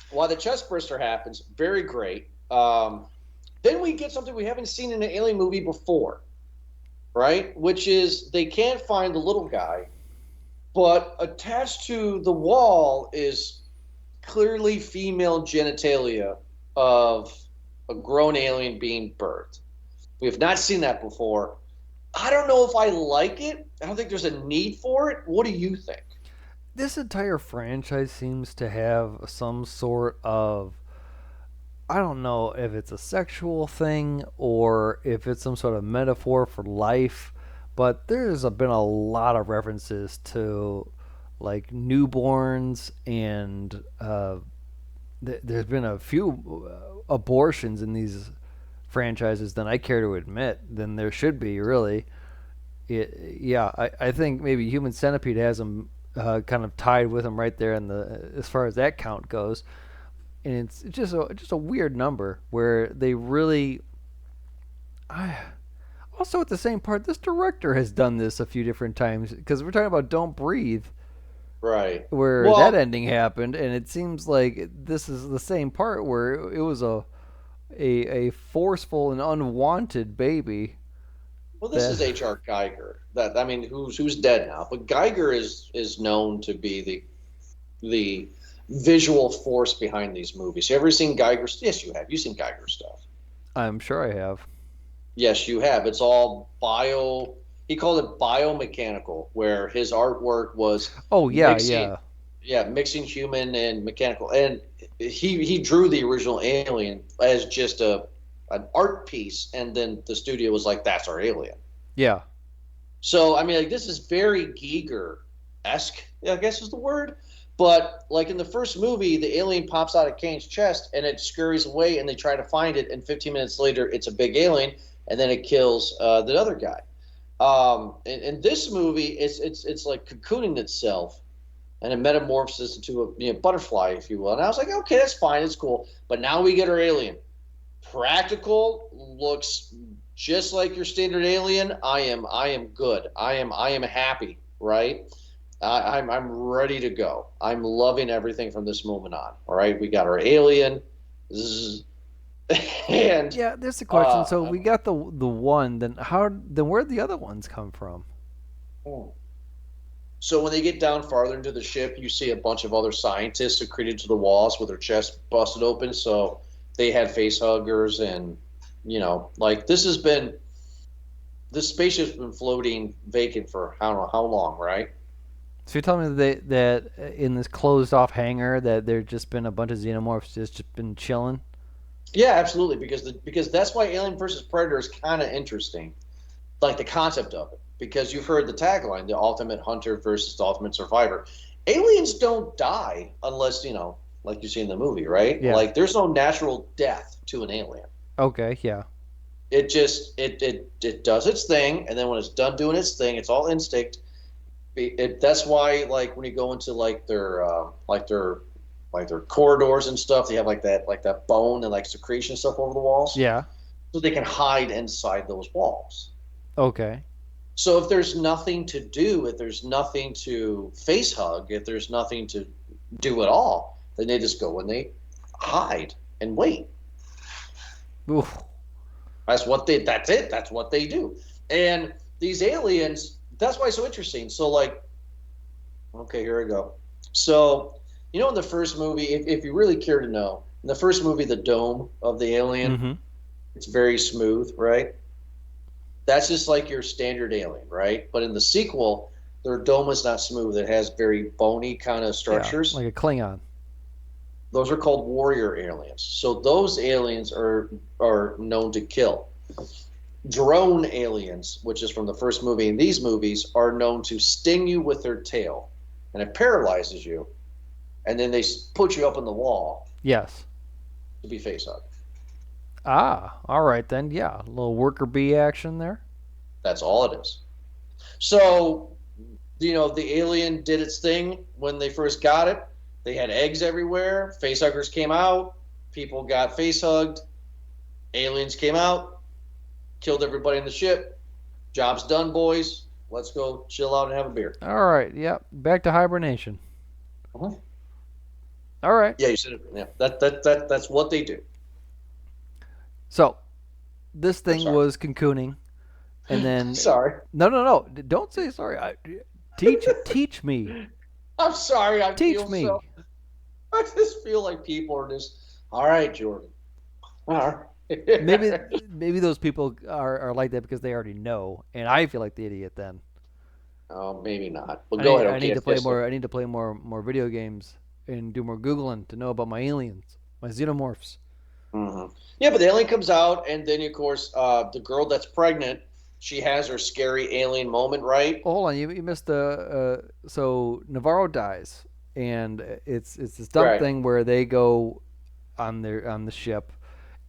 while the chest burster happens, very great. Then we get something we haven't seen in an alien movie before, right? Which is they can't find the little guy, but attached to the wall is clearly female genitalia of a grown alien being birthed. We have not seen that before. I don't know if I like it. I don't think there's a need for it. What do you think? This entire franchise seems to have some sort of, I don't know if it's a sexual thing or if it's some sort of metaphor for life, but been a lot of references to like newborns and there's been a few abortions in these franchises than I care to admit than there should be, really. Yeah, I think maybe Human Centipede has them kind of tied with them right there in the as far as that count goes, and it's just a weird number where they really. I also at the same part, this director has done this a few different times because we're talking about Don't Breathe, Right. where that Well, ending happened, and it seems like this is the same part where it was a forceful and unwanted baby. this That is H.R. Geiger. That I mean, who's dead now, but Geiger is known to be the visual force behind these movies. You ever seen Geiger? Yes, you have. You've seen Geiger stuff. I'm sure I have. Yes, you have. It's all bio. He called it biomechanical, where his artwork was Oh yeah, mixing, yeah. yeah, mixing human and mechanical. And he drew the original Alien as just an art piece, and then the studio was like, "That's our Alien." Yeah. So I mean, like this is very Giger esque, I guess is the word. But like in the first movie, the alien pops out of Kane's chest and it scurries away, and they try to find it, and 15 minutes later, it's a big alien, and then it kills the other guy. In this movie, it's like cocooning itself, and it metamorphoses into a butterfly, if you will. And I was like, okay, that's fine, it's cool. But now we get our alien. Practical, looks just like your standard alien. I am good. I am happy, right? I'm ready to go. I'm loving everything from this moment on. All right, we got our alien, and Yeah, there's the question. So we got the one, then where'd the other ones come from? so when they get down farther into the ship, you see a bunch of other scientists secreted to the walls with their chests busted open. So they had face huggers, and like this spaceship's been floating vacant for I don't know how long, right? So you're telling me that in this closed off hangar that there's just been a bunch of xenomorphs just been chilling? Yeah, absolutely. Because that's why Alien versus Predator is kind of interesting, like the concept of it. Because you've heard the tagline, the ultimate hunter versus the ultimate survivor. Aliens don't die unless like you see in the movie, right? Yeah. Like there's no natural death to an alien. Okay, yeah. It just it does its thing, and then when it's done doing its thing, it's all instinct. That's why, like, when you go into like their corridors and stuff, they have like that bone and like secretion stuff over the walls, Yeah. so they can hide inside those walls. Okay. So if there's nothing to do, if there's nothing to face hug, if there's nothing to do at all, then they just go and they hide and wait. Oof. That's it. That's what they do. And these aliens, that's why it's so interesting. So, like, okay, here we go. So, in the first movie, if you really care to know, in the first movie, the dome of the alien, Mm-hmm. it's very smooth, right? That's just like your standard alien, right? But in the sequel, their dome is not smooth. It has very bony kind of structures. Yeah, like a Klingon. Those are called warrior aliens. So those aliens are known to kill. Drone aliens, which is from the first movie, in these movies, are known to sting you with their tail, and it paralyzes you, and then they put you up in the wall Yes. to be face hugged. Ah, all right then. Yeah, a little worker bee action there. That's all it is. So, the alien did its thing when they first got it. They had eggs everywhere. Facehuggers came out. People got face hugged. Aliens came out. Killed everybody in the ship. Job's done, boys. Let's go chill out and have a beer. All right. Yep. Back to hibernation. Uh-huh. All right. Yeah, you said it. Yeah, that's what they do. So, this thing sorry. was cocooning, and then Sorry. No. Don't say sorry. Teach me. I'm sorry. Teach me. I just feel like people are just, all right, Jordan. All right. Maybe those people are like that because they already know, and I feel like the idiot then. Oh, maybe not. Well, go ahead. I Okay, need to play more. I need to play more video games and do more googling to know about my aliens, my xenomorphs. Mm-hmm. Yeah, but the alien comes out, and then of course the girl that's pregnant, she has her scary alien moment, right? Oh, hold on, you missed the. So Navarro dies, and it's this dumb Right. thing where they go on the ship,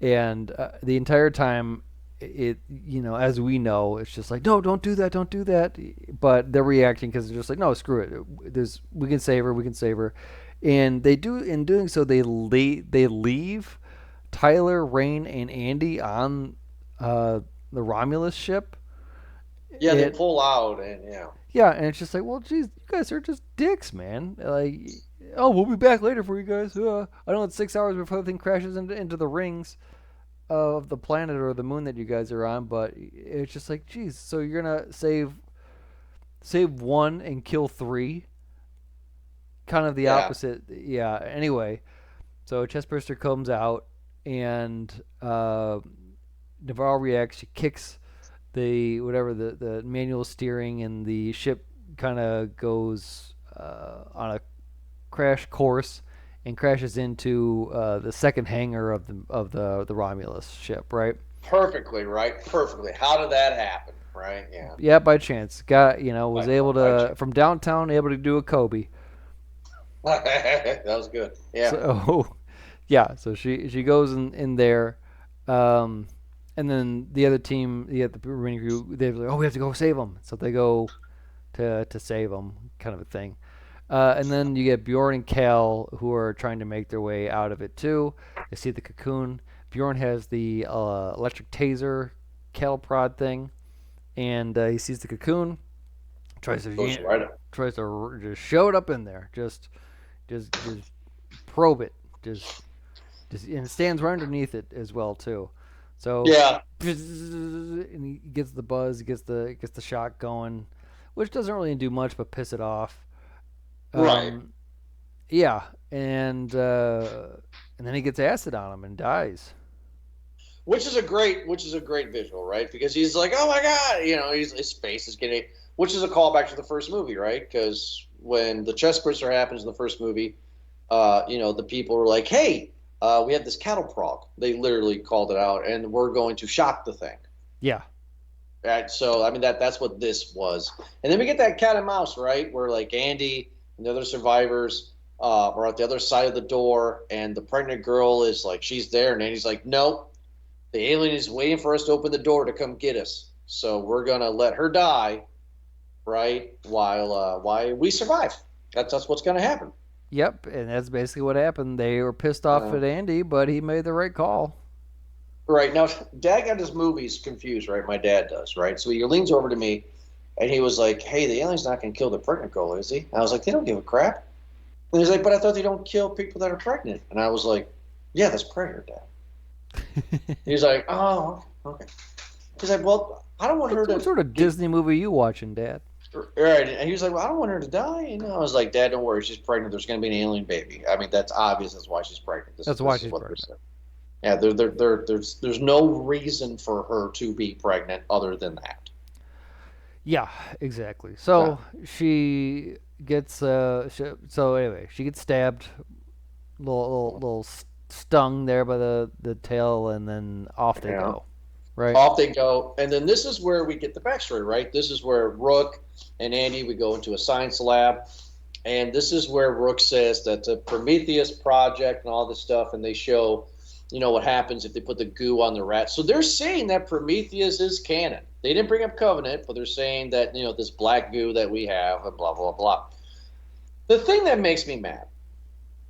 and the entire time as we know, it's just like, no, don't do that, don't do that. But they're reacting because they're just like, no, screw it. We can save her, and they do. In doing so, they leave Tyler, Rain, and Andy on the Romulus ship. Yeah, they pull out, and yeah. Yeah, and it's just like, well, geez, you guys are just dicks, man. Like, oh, we'll be back later for you guys. I know it's 6 hours before the thing crashes into the rings of the planet or the moon that you guys are on, but it's just like, geez, so you're gonna save one and kill three? Kind of the opposite. Yeah. Anyway, so Chestburster comes out, and Navarro reacts. She kicks the manual steering, and the ship kind of goes on a crash course and crashes into the second hangar of the Romulus ship, right? Perfectly, right? Perfectly. How did that happen? Right? Yeah. Yeah, by chance. Was able to from downtown, able to do a Kobe. That was good. Yeah. So, yeah. So she goes in there, and then the other team, the Marine crew, they're like, oh, we have to go save them. So they go to save them, kind of a thing. And then you get Bjorn and Cal, who are trying to make their way out of it too. They see the cocoon. Bjorn has the electric taser cattle prod thing, and he sees the cocoon. Tries to just show it up in there. Just probe it. Just and it stands right underneath it as well too. So yeah, and he gets the buzz, gets the shot going, which doesn't really do much but piss it off. Right. Yeah, and then he gets acid on him and dies. Which is a great visual, right? Because he's like, oh my god, his face is getting, which is a callback to the first movie, right? Because when the chest burster happens in the first movie, the people were like, hey, we have this cattle prod. They literally called it out, and we're going to shock the thing. Yeah. Right. So I mean that's what this was, and then we get that cat and mouse, right? Where like Andy and the other survivors are at the other side of the door, and the pregnant girl is like, she's there, and Andy's like, no, the alien is waiting for us to open the door to come get us, so we're gonna let her die right? Why we survive. That's what's going to happen. Yep, and that's basically what happened. They were pissed off Uh, at Andy, but he made the right call. right now, Dad got his movies confused, right? My dad does, right? So he leans over to me, and he was like, "Hey, the alien's not going to kill the pregnant girl, is he?" And I was like, "They don't give a crap." And he's like, "But I thought they don't kill people that are pregnant." And I was like, "Yeah, that's Predator, Dad." He's like, "Oh, okay." He's like, "Well, I don't want her What to sort of get." Disney movie you watching, Dad? Right. And he was like, "Well, I don't want her to die." And I was like, "Dad, don't worry. She's pregnant. There's going to be an alien baby. I mean, that's obvious. That's why she's pregnant. That's why This is she's what they're pregnant. saying." Yeah, there's no reason for her to be pregnant other tthan that. Yeah, exactly. Yeah. So she gets so anyway, she gets stabbed, little stung there by the tail, and then off they Yeah. go. Right? Off they go, and then this is where we get the backstory, right? This is where Rook and Andy we go into a science lab, and this is where Rook says that the Prometheus project and all this stuff, and they show, what happens if they put the goo on the rat. So they're saying that Prometheus is canon. They didn't bring up Covenant, but they're saying that this black goo that we have, and blah blah blah. The thing that makes me mad,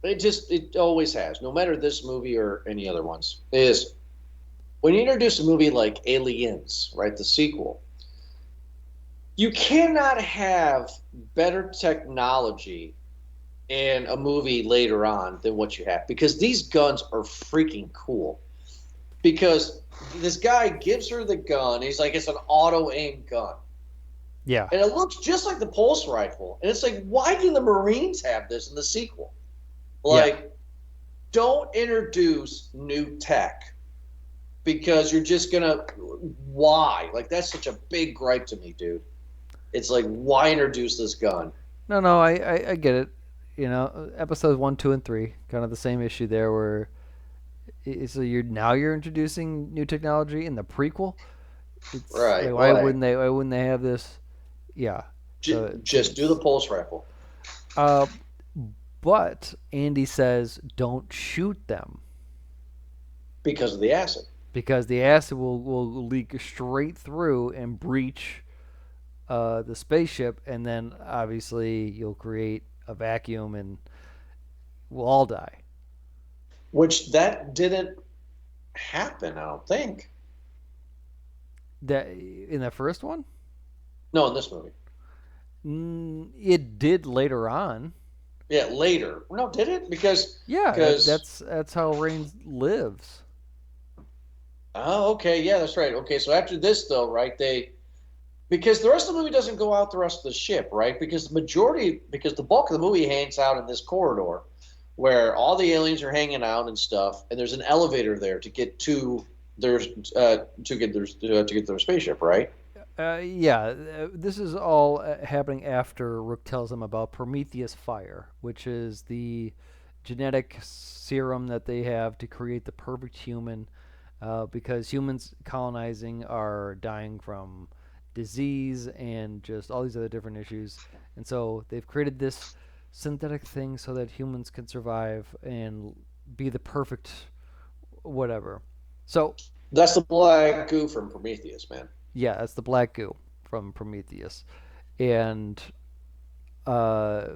it always has, no matter this movie or any other ones, is when you introduce a movie like Aliens, right, the sequel, you cannot have better technology in a movie later on than what you have because these guns are freaking cool. Because this guy gives her the gun, he's like, it's an auto aim gun. Yeah. And it looks just like the pulse rifle. And it's like, why do the Marines have this in the sequel? Like, Yeah. don't introduce new tech because you're just gonna why? Like that's such a big gripe to me, dude. It's like why introduce this gun? No, I get it. Episodes 1, 2, and 3, kind of the same issue there, where so you're introducing new technology in the prequel. It's like Right. Why? why wouldn't they have this? Yeah. So Just do the pulse rifle. uh, but Andy says don't shoot them Because of the acid. because the acid will leak straight through and breach the spaceship, and then obviously you'll create a vacuum and we'll all die. Which that didn't happen, I don't think. That in the first one, No, in this movie. it did later on. Yeah, later. No, did it? Yeah, Because that's how Rain lives. oh, okay, yeah, that's right. Okay, so after this though, right, because the rest of the movie doesn't go out the rest of the ship, right? Because the bulk of the movie hangs out in this corridor where all the aliens are hanging out and stuff, and there's an elevator there to get to their to get their spaceship, right? Yeah, this is all happening after Rook tells him about Prometheus fire, which is the genetic serum that they have to create the perfect human, because humans colonizing are dying from disease and just all these other different issues. And so they've created this synthetic thing so that humans can survive and be the perfect whatever. So, That's the black goo from Prometheus, man. yeah, that's the black goo from Prometheus. And uh,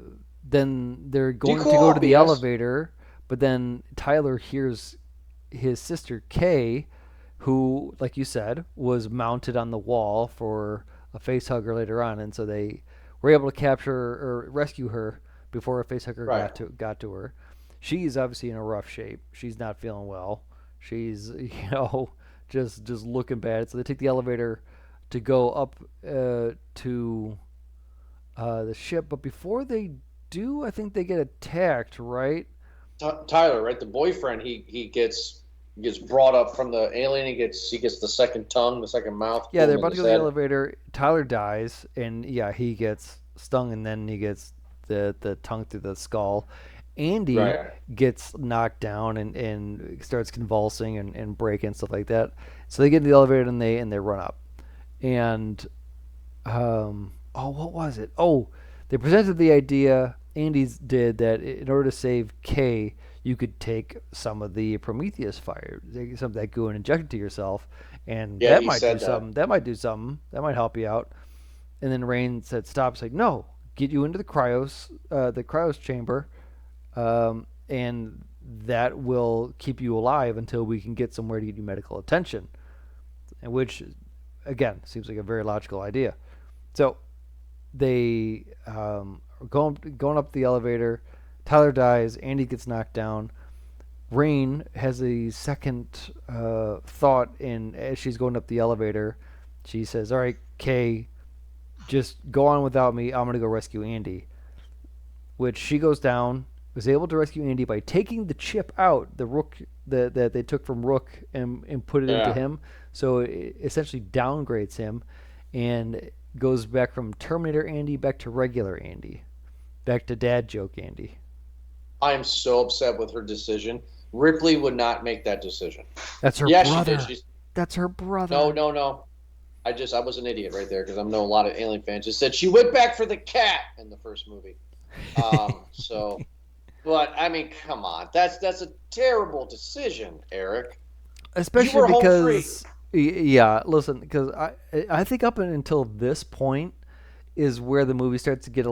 then they're Do you going to go call to the BS? elevator, but then Tyler hears his sister Kay, who, like you said, was mounted on the wall for a face hugger later on, and so they were able to capture or rescue her before a face hugger Right. got to her. She's obviously in a rough shape. She's not feeling well. She's just looking bad. So they take the elevator to go up to the ship, but before they do, I think they get attacked, right? Tyler, right? The boyfriend, he gets brought up from the alien. He gets the second tongue, the second mouth, Yeah, they're boom in about to his go to the head. elevator. Tyler dies, and yeah, he gets stung, and then he gets the tongue through the skull. Andy Right. gets knocked down and starts convulsing and breaking and stuff like that. So they get in the elevator and they run up. And oh, what was it? Oh, they presented the idea. Andy's did that in order to save Kay, you could take some of the Prometheus fire, take some of that goo and inject it to yourself, and Yeah, that he might do said that. something. That might do something. That might help you out. And then Rain said, "Stop." It's like, "No, get you into the cryos chamber, and that will keep you alive until we can get somewhere to get you medical attention." And which, again, seems like a very logical idea. So they are going up the elevator. Tyler dies. Andy gets knocked down. Rain has a second thought, and as she's going up the elevator, she says, "All right, Kay, just go on without me. I'm gonna go rescue Andy." Which she goes down, was able to rescue Andy by taking the chip out, the Rook that they took from Rook and put it into him. So it essentially downgrades him, and goes back from Terminator Andy back to regular Andy, back to dad joke Andy. I am so upset with her decision. Ripley would not make that decision. That's her brother. She did. That's her brother. No. I was an idiot right there because I know a lot of Alien fans. Just said she went back for the cat in the first movie. But I mean, come on, that's a terrible decision, Eric. Especially because, yeah, listen, because I think up until this point is where the movie starts to get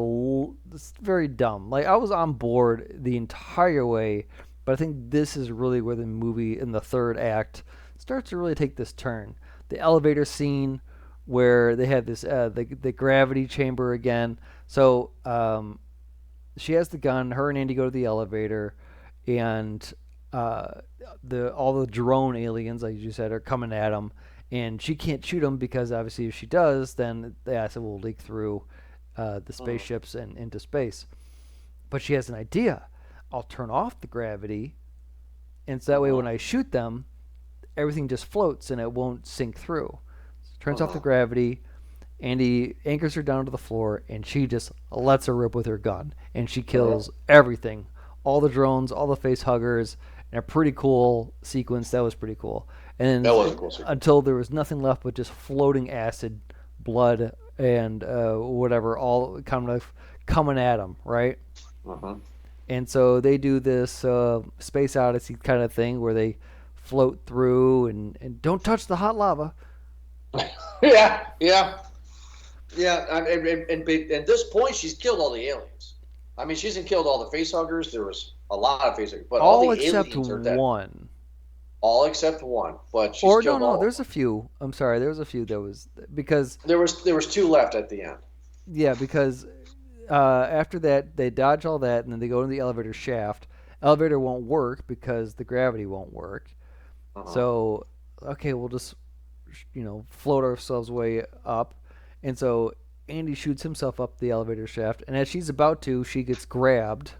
it's very dumb. Like, I was on board the entire way, but I think this is really where the movie in the third act starts to really take this turn. The elevator scene where they have this the gravity chamber again. So she has the gun. Her and Andy go to the elevator, and all the drone aliens, like you said, are coming at them. And she can't shoot them because obviously if she does, then the acid will leak through the spaceships and into space. But she has an idea. I'll turn off the gravity, and so that way when I shoot them, everything just floats and it won't sink through. So turns off the gravity. Andy anchors her down to the floor, and she just lets her rip with her gun. And she kills everything. All the drones, all the face huggers, and a pretty cool sequence. That was pretty cool. And that was a cool sequence. Until there was nothing left but just floating acid, blood, and whatever, all kind of coming at them, right? And so they do this Space Odyssey kind of thing where they float through and don't touch the hot lava. Yeah. And at this point, she's killed all the aliens. I mean, she hasn't killed all the facehuggers. There was a lot of facehuggers, but all the except aliens are dead. one. All except one, but she's killed all. There's a few. I'm sorry, there was a few that was because there was two left at the end. Yeah, because after that they dodge all that and then they go in the elevator shaft. Elevator won't work because the gravity won't work. So okay, we'll just float ourselves way up. And so Andy shoots himself up the elevator shaft, and as she's about to, she gets grabbed.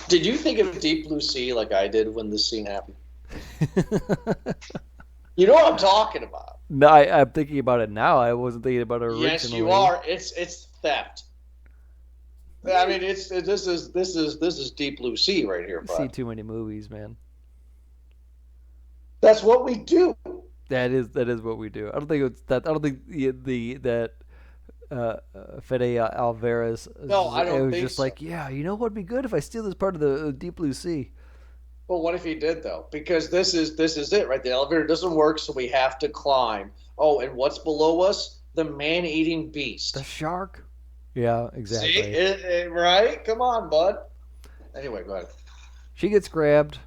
Did you think of Deep Blue Sea like I did when this scene happened? You know what I'm talking about. No, I'm thinking about it now. I wasn't thinking about it originally. Yes, you are. It's theft. I mean, this is Deep Blue Sea right here. I see too many movies, man. That's what we do. That is what we do. I don't think it's that. I don't think that Fede Alvarez. No, I don't. It was think just so. Like, yeah, you know what'd be good if I steal this part of the Deep Blue Sea. Well, what if he did though? Because this is it, right? The elevator doesn't work, so we have to climb. Oh, and what's below us? The man-eating beast. The shark. Yeah, exactly. See, right? Come on, bud. Anyway, go ahead. She gets grabbed,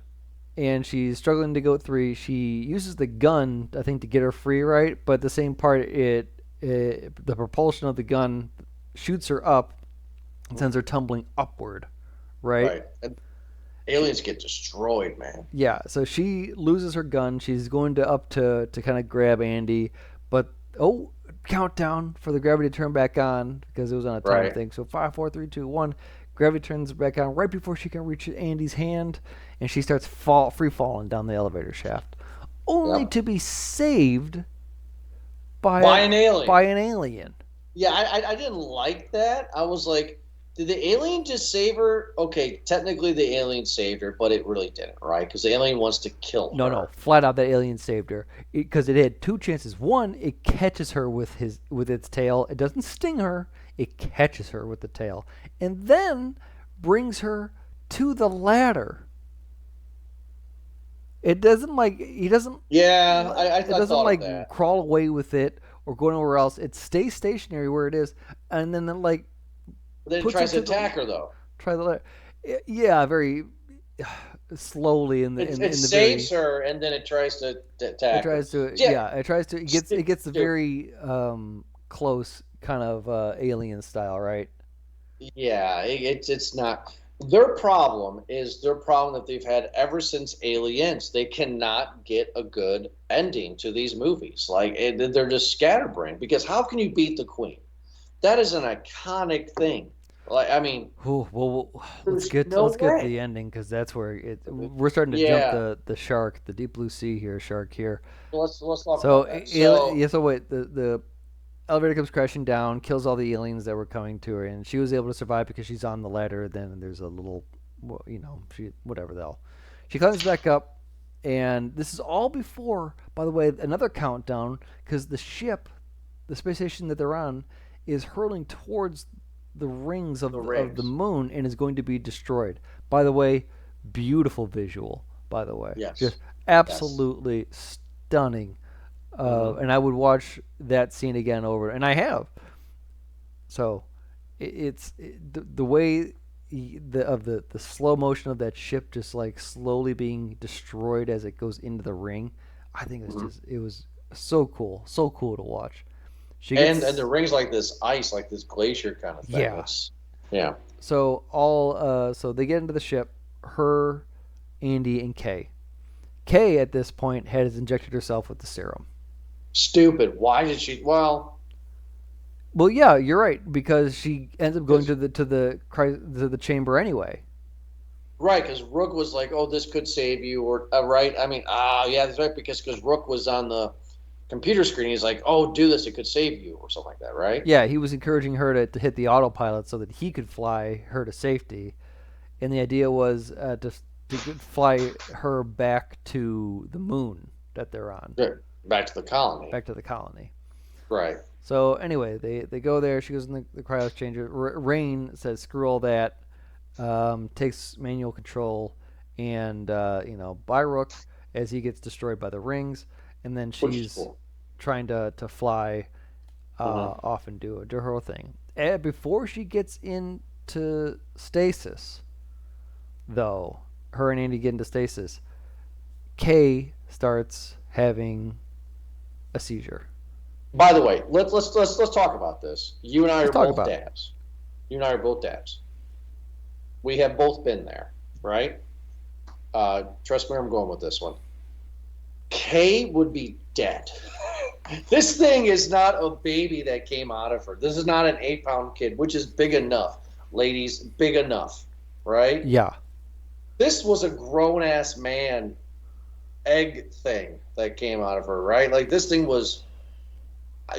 and she's struggling to go through. She uses the gun, I think, to get her free, right? But at the same part, the propulsion of the gun shoots her up and sends her tumbling upward, right? Right. And aliens get destroyed, man. Yeah, so she loses her gun. She's going to kind of grab Andy, but countdown for the gravity to turn back on because it was on a time thing. So 5, 4, 3, 2, 1. Gravity turns back on right before she can reach Andy's hand, and she starts free falling down the elevator shaft, only to be saved by an alien. By an alien. Yeah, I didn't like that. I was like, did the alien just save her? Okay, technically the alien saved her, but it really didn't, right? Because the alien wants to kill her. No, flat out that alien saved her because it had two chances. One, it catches her with its tail. It doesn't sting her. It catches her with the tail, and then brings her to the ladder. It doesn't Yeah, I it doesn't thought of that. crawl away with it or go anywhere else. It stays stationary where it is, and then like But then it puts it tries to to the attack her though. try the yeah, very slowly in the It in the saves very her, and then it tries to it attack her. tries to Yeah, yeah it tries to it gets the very close kind of alien style, right? yeah. It's not. Their problem is their problem that they've had ever since Aliens. They cannot get a good ending to these movies. Like they're just scatterbrained. Because how can you beat the Queen? That is an iconic thing. Like I mean, Ooh, well, there's no let's get to way. the ending because that's where we're starting to jump Yeah. the shark, the deep blue sea here, shark here. Let's talk So about that. So yeah, so wait, the elevator comes crashing down, kills all the aliens that were coming to her, and she was able to survive because she's on the ladder. Then there's a little, well, she whatever the hell. She climbs back up, and this is all before, by the way, another countdown because the ship, the space station that they're on, is hurtling towards the rings the of the rings. moon and is going to be destroyed. By the way, beautiful visual. By the way, just Yes. Yes. absolutely stunning. Hmm. And I would watch that scene again over, and I have. So the way the slow motion of that ship just like slowly being destroyed as it goes into the ring. I think Hmm. it was so cool to watch. She And the gets rings like this ice, like this glacier kind of thing. yeah. It's yeah. So they get into the ship. Her, Andy, and Kay. Kay at this point has injected herself with the serum. Stupid. Why did she? Well, Well, yeah, you're right because she ends up going because to the chamber anyway. right, because Rook was like, "Oh, this could save you," or right. I mean, yeah, that's right. Because Rook was on the computer screen. He's like, "Oh, do this. It could save you," or something like that, right? Yeah, he was encouraging her to hit the autopilot so that he could fly her to safety, and the idea was to fly her back to the moon that they're on, Good. Back to the colony. back to the colony. Right. So anyway, they go there. She goes in the cryo changer. Rain says, "Screw all that." Takes manual control, and by Rook as he gets destroyed by the rings, and then Which is she's cool. trying to fly Hmm. off and do her thing. And before she gets into stasis, though, her and Andy get into stasis, Kay starts having a seizure. By the way, let's talk about this. You and I Let's are talk both about it. dads. You and I are both dads. We have both been there, right? Trust me, I'm going with this one. Kay would be dead. This thing is not a baby that came out of her. This is not an 8-pound kid, which is big enough, ladies, big enough, right? Yeah. This was a grown ass man egg thing that came out of her, right? Like this thing was,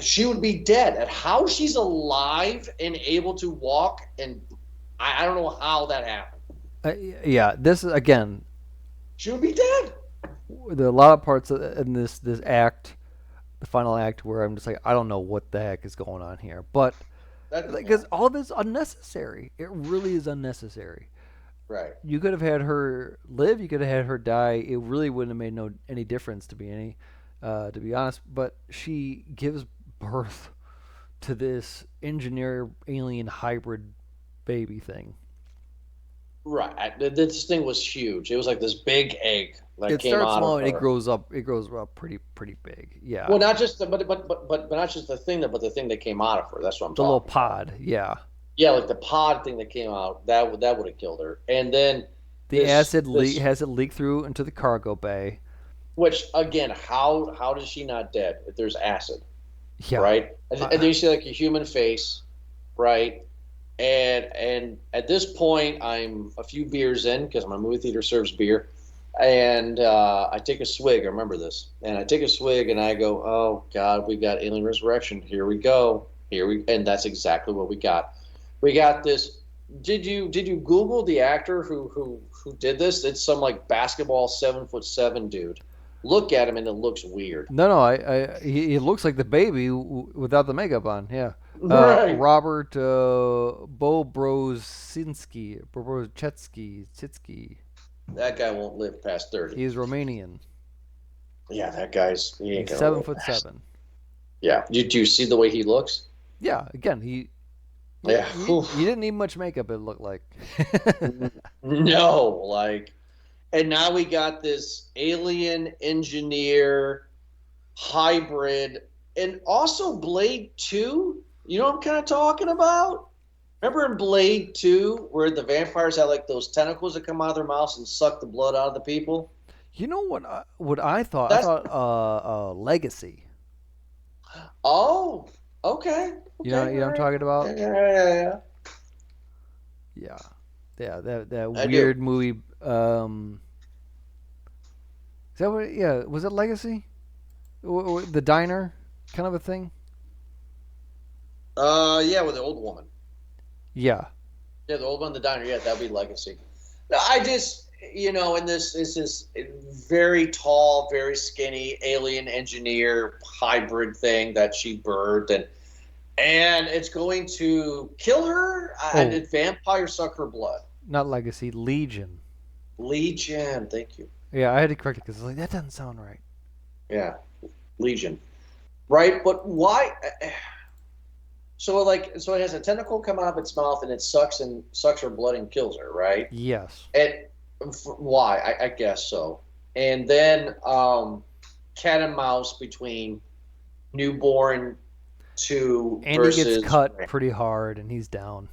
she would be dead. And how she's alive and able to walk, and I don't know how that happened. Uh, yeah. This is again. She would be dead. There are a lot of parts in this act, the final act, where I'm just like, I don't know what the heck is going on here, but Yeah, because all of it's unnecessary. It really is unnecessary. right. You could have had her live. You could have had her die. It really wouldn't have made any difference to be honest. But she gives birth to this engineer alien hybrid baby thing. Right. This thing was huge. It was like this big egg that It came starts out of small and it her. grows up. It grows up pretty big. Yeah, Well, not just the, but not just the thing that, but the thing that came out of her. That's what I'm the little talking about. pod. Yeah, Yeah, like the pod thing that came out. That would have killed her. And then the acid this has it leak through into the cargo bay. which again, how does she not dead if there's acid, Yeah, right? And then you see like a human face, right? And at this point, I'm a few beers in because my movie theater serves beer, and I take a swig. I remember this, and I take a swig, and I go, "Oh God, we got Alien Resurrection. Here we go. And that's exactly what we got. We got this. Did you Google the actor who did this? It's some like basketball 7'7" dude. Look at him, and it looks weird. no, he looks like the baby without the makeup on. Yeah, Right. Robert Bobrozhetsky. That guy won't live past 30. He's Romanian. Yeah, he ain't He's gonna seven live foot past. seven. Yeah. Do you see the way he looks? Yeah, again, Yeah. he didn't need much makeup. It looked like. No, like, and now we got this alien engineer hybrid, and also Blade 2. You know what I'm kind of talking about? Remember in Blade 2 where the vampires had like those tentacles that come out of their mouths and suck the blood out of the people? You know what I thought? I That's thought Legacy. oh, okay, You okay, know all what I'm right. talking about? Yeah, yeah, yeah, yeah. Yeah, yeah, that I do. weird movie. Is that what? Yeah, was it Legacy? The diner kind of a thing. Yeah, with the old woman. Yeah. Yeah, the old one, the diner. Yeah, that'd be Legacy. No, I just, and this is this very tall, very skinny alien engineer hybrid thing that she birthed, and it's going to kill her. And Oh, did vampires suck her blood? not Legacy, Legion. Legion, thank you. Yeah, I had to correct it because like that doesn't sound right. Yeah, Legion. Right, but why? So it has a tentacle come out of its mouth and it sucks her blood and kills her, right? Yes. And why? I guess so. And then cat and mouse between newborn two Andy gets versus cut pretty hard and he's down.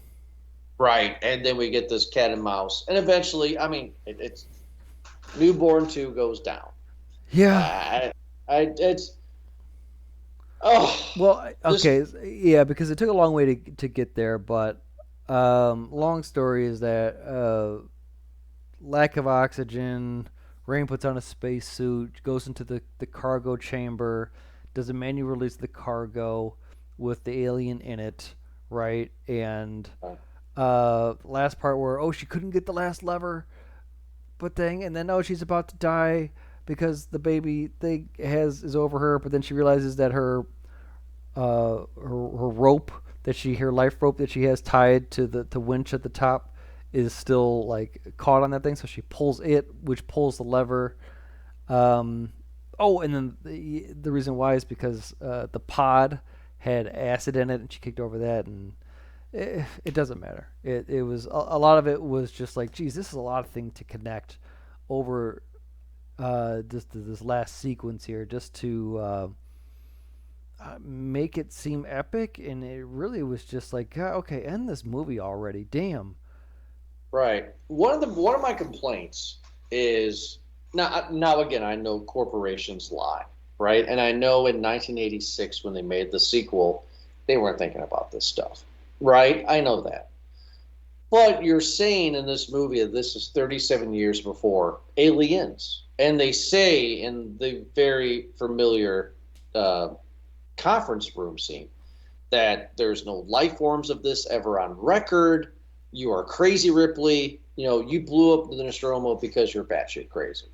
right, and then we get this cat and mouse, and eventually, I mean, it's newborn two goes down. Yeah. It's oh Well, this okay, yeah, because it took a long way to get there, but long story is that lack of oxygen. Rain puts on a spacesuit, goes into the cargo chamber, does a manual release of the cargo with the alien in it, right? And last part where she couldn't get the last lever, but thing, and then she's about to die because the baby thing is over her, but then she realizes that her rope her life rope that she has tied to the winch at the top is still like caught on that thing, so she pulls it, which pulls the lever. Um, and then the reason why is because the pod had acid in it, and she kicked over that, and it doesn't matter. It was a lot of it was just like, geez, this is a lot of things to connect over this last sequence here, just to make it seem epic, and it really was just like, okay, end this movie already. Damn. right. One of my complaints is now again I know corporations lie, right? And I know in 1986 when they made the sequel, they weren't thinking about this stuff, right? I know that. But you're saying in this movie that this is 37 years before Aliens, and they say in the very familiar uh, conference room scene that there's no life forms of this ever on record. You are crazy, Ripley. You blew up the Nostromo because you're batshit crazy.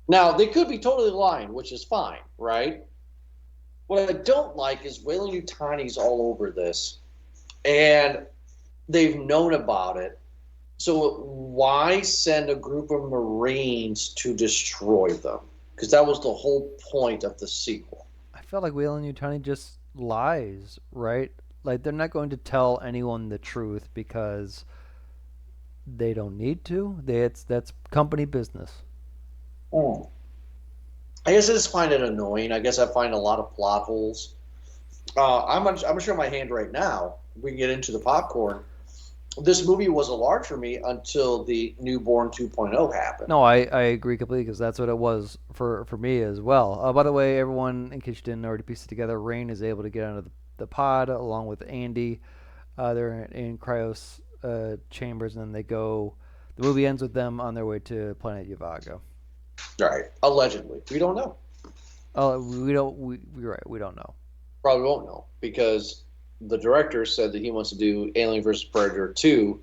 Now, they could be totally lying, which is fine, right? What I don't like is Wayland Yutani's all over this, and they've known about it. So why send a group of Marines to destroy them? Because that was the whole point of the sequel. I felt like Whalen Yutani just lies, right? Like they're not going to tell anyone the truth because they don't need to. That's company business. Hmm. I guess I just find it annoying. I guess I find a lot of plot holes. I'm gonna show my hand right now. We can get into the popcorn. This movie was a large for me until the Newborn 2.0 happened. No, I agree completely because that's what it was for me as well. By the way, everyone, in case you didn't already piece it together, Rain is able to get out of the pod along with Andy. They're in Cryos chambers, and then they go. The movie ends with them on their way to Planet Yavago. Right. Allegedly. We don't know. Oh, we don't. We're right. We don't know. Probably won't know because the director said that he wants to do Alien vs. Predator 2,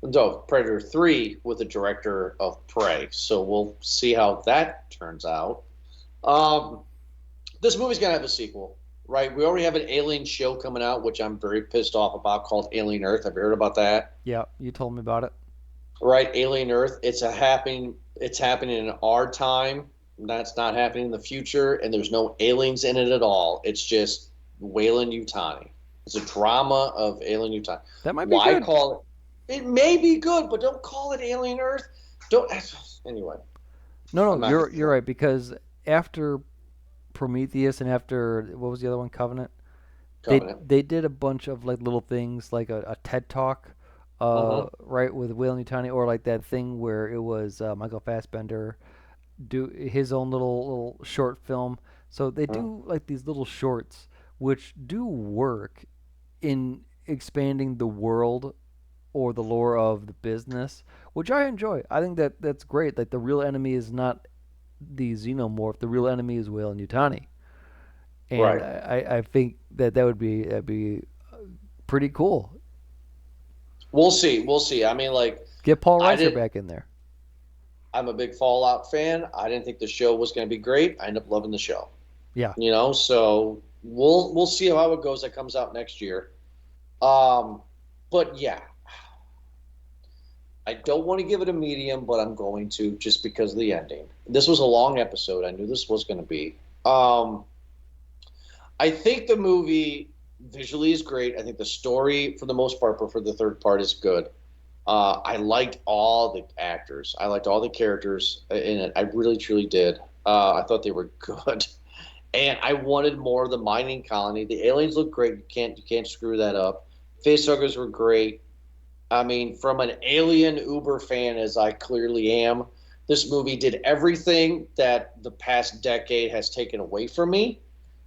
no, Predator 3 with the director of Prey. So we'll see how that turns out. This movie's going to have a sequel, right? We already have an Alien show coming out, which I'm very pissed off about, called Alien Earth. Have you heard about that? Yeah, you told me about it. Right, Alien Earth. It's happening in our time. That's not happening in the future, and there's no aliens in it at all. It's just Wayland Utani. It's a drama of Alien Utani. That might be Why good. call it? It may be good, but don't call it Alien Earth. Don't. Anyway, No, I'm no, not you're gonna right because after Prometheus and after what was the other one, Covenant, they Covenant. they did a bunch of like little things like a TED talk, Mm-hmm. right with Wayland Yutani, or like that thing where it was Michael Fassbender do his own little short film. So they do like these little shorts, which do work in expanding the world or the lore of the business, which I enjoy. I think that that's great. Like the real enemy is not the xenomorph. The real enemy is Whale and Yutani, and Right. I think that that would be that'd be pretty cool. We'll see. We'll see. I mean, like, Get Paul I Reiser did. back in there. I'm a big Fallout fan. I didn't think the show was going to be great. I ended up loving the show. Yeah, So we'll see how it goes. That comes out next year. Um, but yeah, I don't want to give it a medium, but I'm going to just because of the ending. This was a long episode. I knew this was going to be. Um, I think the movie visually is great. I think the story, for the most part, but for the third part, is good. I liked all the actors. I liked all the characters in it. I really, truly did. I thought they were good, and I wanted more of the mining colony. The aliens look great. You can't screw that up. Facehuggers were great. I mean, from an Alien Uber fan as I clearly am, this movie did everything that the past decade has taken away from me.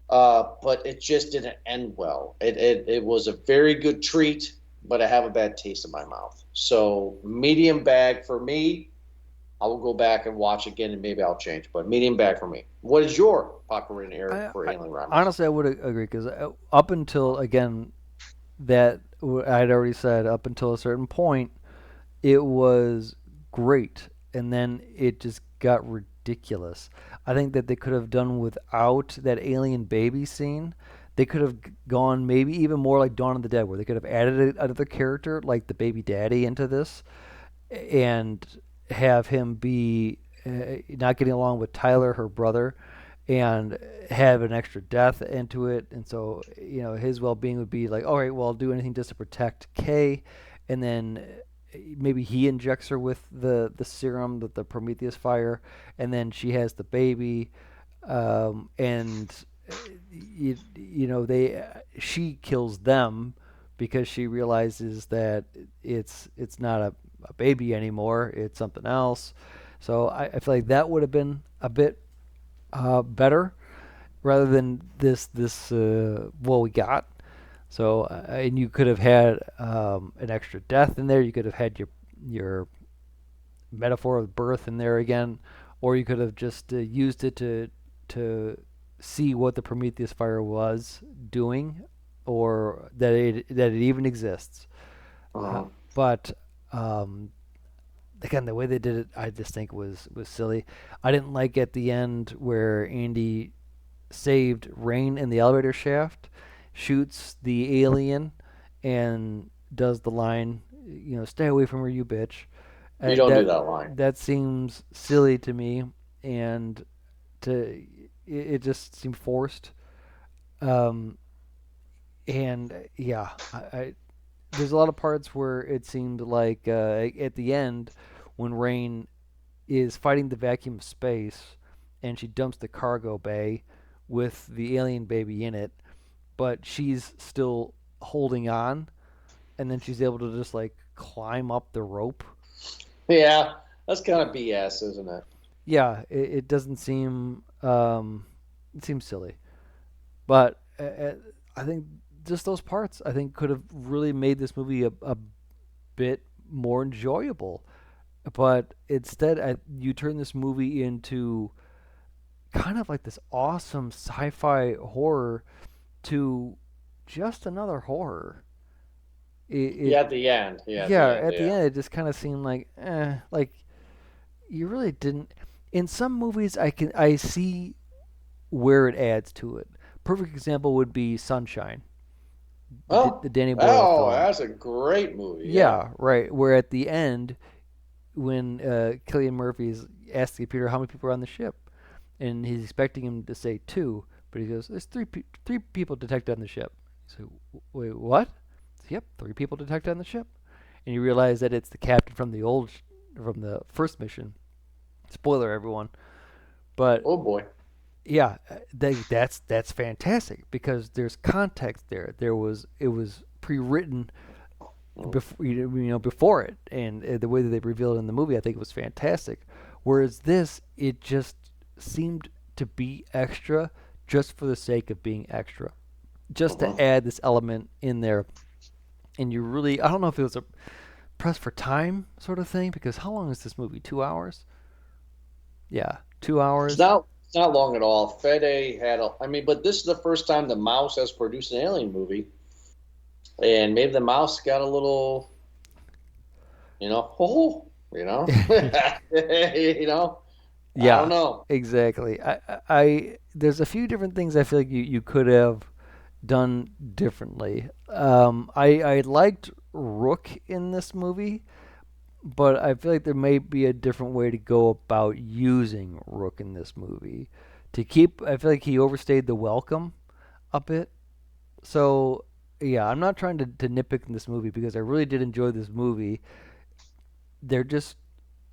But it just didn't end well. It was a very good treat, but I have a bad taste in my mouth. So medium bag for me. I will go back and watch again, and maybe I'll change. But medium bag for me. What is your popcorn rating, Eric, I, for I Alien Romulus? honestly I would agree because up until again that I'd already said up until a certain point it was great, and then it just got ridiculous. I think that they could have done without that alien baby scene. They could have gone maybe even more like Dawn of the Dead, where they could have added another character like the baby daddy into this, and have him be not getting along with Tyler, her brother, and have an extra death into it. And so, his well being would be like, all right, well, I'll do anything just to protect Kay. And then maybe he injects her with the serum, the Prometheus fire, and then she has the baby. And they she kills them because she realizes that it's not a baby anymore. It's something else. So I feel like that would have been a bit better rather than this what we got. So and you could have had an extra death in there. You could have had your metaphor of birth in there again, or you could have just used it to see what the Prometheus fire was doing, or that it even exists. Uh, Uh-huh. but again, the way they did it, I just think was silly. I didn't like at the end where Andy saved Rain in the elevator shaft, shoots the alien, and does the line, "Stay away from her, you bitch." You don't do That that line. that seems silly to me, and it just seemed forced. Um, and yeah, there's a lot of parts where it seemed like at the end when Rain is fighting the vacuum of space and she dumps the cargo bay with the alien baby in it, but she's still holding on, and then she's able to just like climb up the rope. Yeah, that's kind of BS, isn't it? Yeah, it doesn't seem it seems silly, but I think just those parts I think could have really made this movie a bit more enjoyable. But instead, you turn this movie into kind of like this awesome sci-fi horror to just another horror. It Yeah, at the end. Yeah, at Yeah, the end. at the Yeah. end it just kind of seemed like you really didn't. In some movies, I see where it adds to it. Perfect example would be Sunshine, the Oh, Danny Boyle oh, film. that's a great movie. Yeah. Yeah, right. Where at the end, when Killian Murphy's asking Peter how many people are on the ship, and he's expecting him to say two, but he goes, "There's three people detected on the ship." He's like, "Wait, what?" Said, "Yep, three people detected on the ship," and you realize that it's the captain from from the first mission. Spoiler, everyone, but Oh boy. yeah, that's fantastic because there's context there. It was pre-written before before it, and the way that they revealed it in the movie, I think it was fantastic. Whereas this, it just seemed to be extra just for the sake of being extra, just to add this element in there. And you really, I don't know if it was a press for time sort of thing, because how long is this movie? 2 hours? Yeah, 2 hours. It's not long at all. Fede had I mean, but this is the first time the mouse has produced an alien movie, and maybe the mouse got a little, oh, you know, I don't Yeah, know. exactly. There's a few different things I feel like you could have done differently. I liked Rook in this movie, but I feel like there may be a different way to go about using Rook in this movie. I feel like he overstayed the welcome a bit. So yeah, I'm not trying to nitpick in this movie because I really did enjoy this movie. They're just,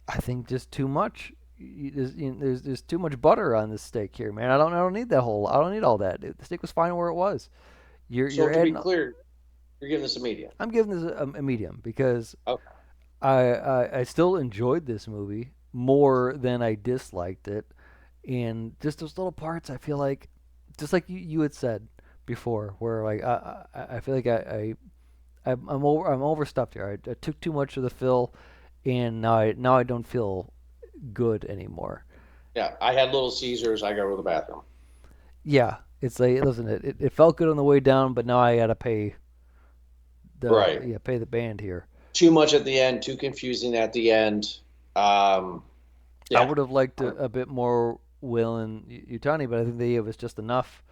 I think, just too much. There's too much butter on this steak here, man. I don't need that whole. I don't need all that. The steak was fine where it was. So You're to be adding. clear, you're giving this a medium. I'm giving this a medium because Okay. I still enjoyed this movie more than I disliked it, and just those little parts I feel like, just like you had said before, where like I feel like I'm overstuffed here. I took too much of the fill, and now I don't feel good anymore. Yeah, I had Little Caesars. I got to go to the bathroom. Yeah, it's like, listen, it felt good on the way down, but now I gotta Right. pay the band here. Too much at the end. Too confusing at the end. Um, I yeah. would have liked a bit more Will and Utani, but I think it was just enough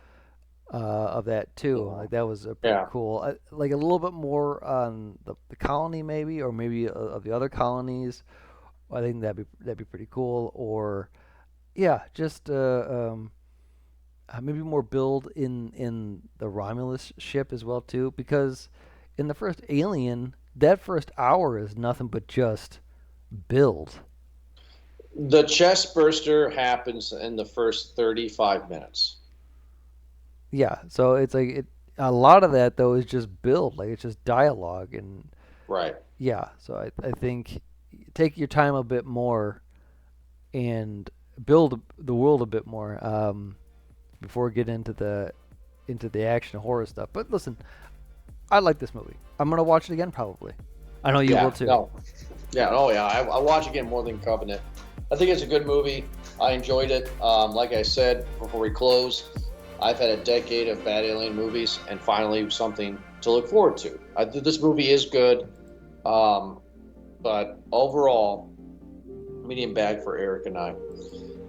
of that too. Like that was pretty Yeah. cool. Like a little bit more on the colony maybe, or maybe of the other colonies. I think that'd be pretty cool. Or yeah, just maybe more build in the Romulus ship as well too, because in the first Alien, that first hour is nothing but just build. The chest burster happens in the first 35 minutes. Yeah, so it's like a lot of that though is just build, like it's just dialogue, and Right. yeah. So I think take your time a bit more and build the world a bit more before we get into the action horror stuff. But listen, I like this movie. I'm gonna watch it again probably. I know you will Yeah. too. No. Yeah. Oh, yeah. I watch again more than Covenant. I think it's a good movie. I enjoyed it. Like I said before we close, I've had a decade of bad alien movies, and finally something to look forward to. This movie is good, but overall, medium bag for Eric and I.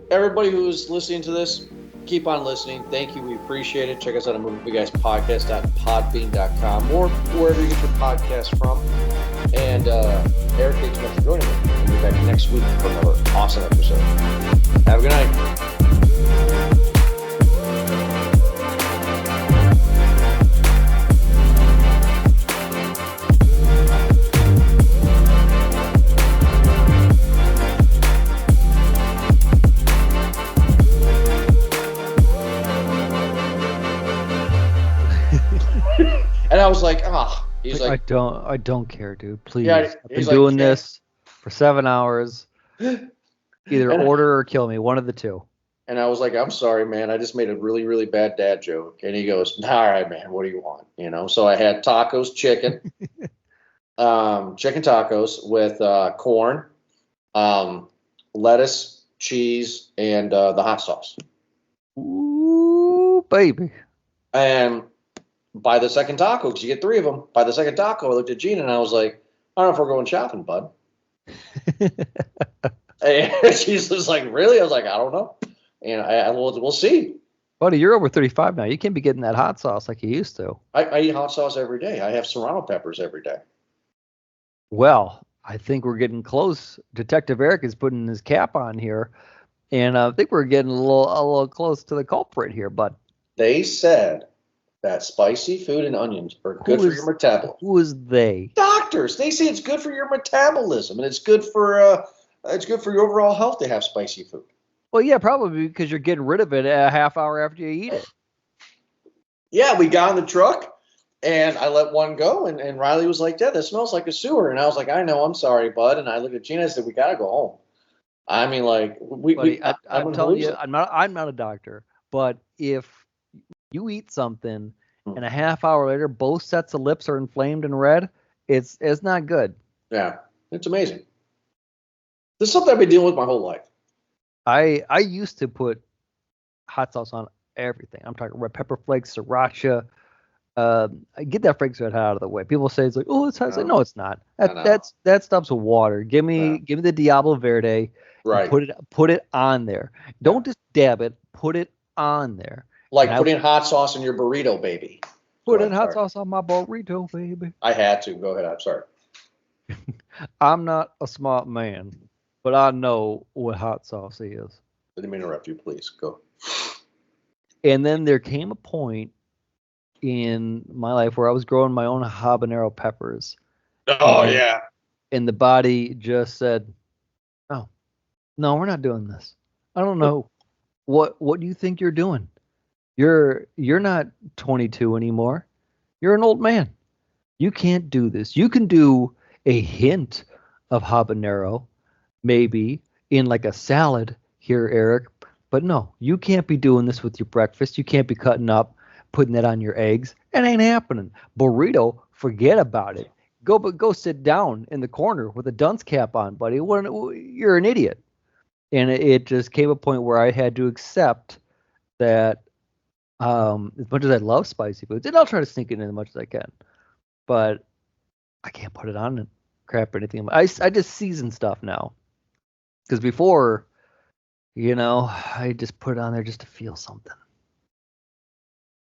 Everybody who's listening to this, keep on listening. Thank you. We appreciate it. Check us out at movieguyspodcast.podbean.com or wherever you get your podcast from. And Eric, thanks so much for joining me. We'll be back next week for another awesome episode. Have a good night. And I was like, ah. He's like, I don't care, dude. Please. Yeah, I've been he's like, doing yeah. this for 7 hours. Either And- order or kill me, one of the two. And I was like, I'm sorry, man. I just made a really, really bad dad joke. And he goes, all right, man, what do you want? So I had tacos, chicken tacos with corn, lettuce, cheese, and the hot sauce. Ooh, baby. And by the second taco, because you get three of them, by the second taco, I looked at Gina and I was like, I don't know if we're going shopping, bud. And she's just like, really? I was like, I don't know. And we'll see. Buddy, you're over 35 now. You can't be getting that hot sauce like you used to. I eat hot sauce every day. I have serrano peppers every day. Well, I think we're getting close. Detective Eric is putting his cap on here. And I think we're getting a little close to the culprit here, but They said that spicy food and onions are good for your metabolism. Who is they? Doctors. They say it's good for your metabolism, and it's good for your overall health to have spicy food. Well, yeah, probably because you're getting rid of it a half hour after you eat it. Yeah, we got in the truck, and I let one go, and Riley was like, "Dad, that smells like a sewer." And I was like, "I know, I'm sorry, bud." And I looked at Gina and I said, "We gotta go home." I mean, like, I'm telling you, I'm not a doctor, but if you eat something and a half hour later both sets of lips are inflamed and red, it's not good. Yeah, it's amazing. This is something I've been dealing with my whole life. I used to put hot sauce on everything. I'm talking red pepper flakes, sriracha. I get that fragrance out of the way. People say it's like, oh, it's hot. It's like, no, it's not. That stuff's water. Give me the Diablo Verde. Right. Put it on there. Don't just dab it. Put it on there. Like putting hot sauce in your burrito, baby. Put hot sauce on my burrito, baby. I had to. Go ahead. I'm sorry. I'm not a smart man, but I know what hot sauce is. Let me interrupt you, please. Go. And then there came a point in my life where I was growing my own habanero peppers. Oh, yeah. And the body just said, oh, no, we're not doing this. I don't know. What do you think you're doing? You're not 22 anymore. You're an old man. You can't do this. You can do a hint of habanero, maybe in like a salad here, Eric. But no, you can't be doing this with your breakfast. You can't be cutting up, putting that on your eggs. It ain't happening. Burrito, forget about it. Go sit down in the corner with a dunce cap on, buddy. You're an idiot. And it just came a point where I had to accept that as much as I love spicy foods, and I'll try to sneak it in as much as I can, but I can't put it on and crap or anything. I just season stuff now. Because before, I just put it on there just to feel something.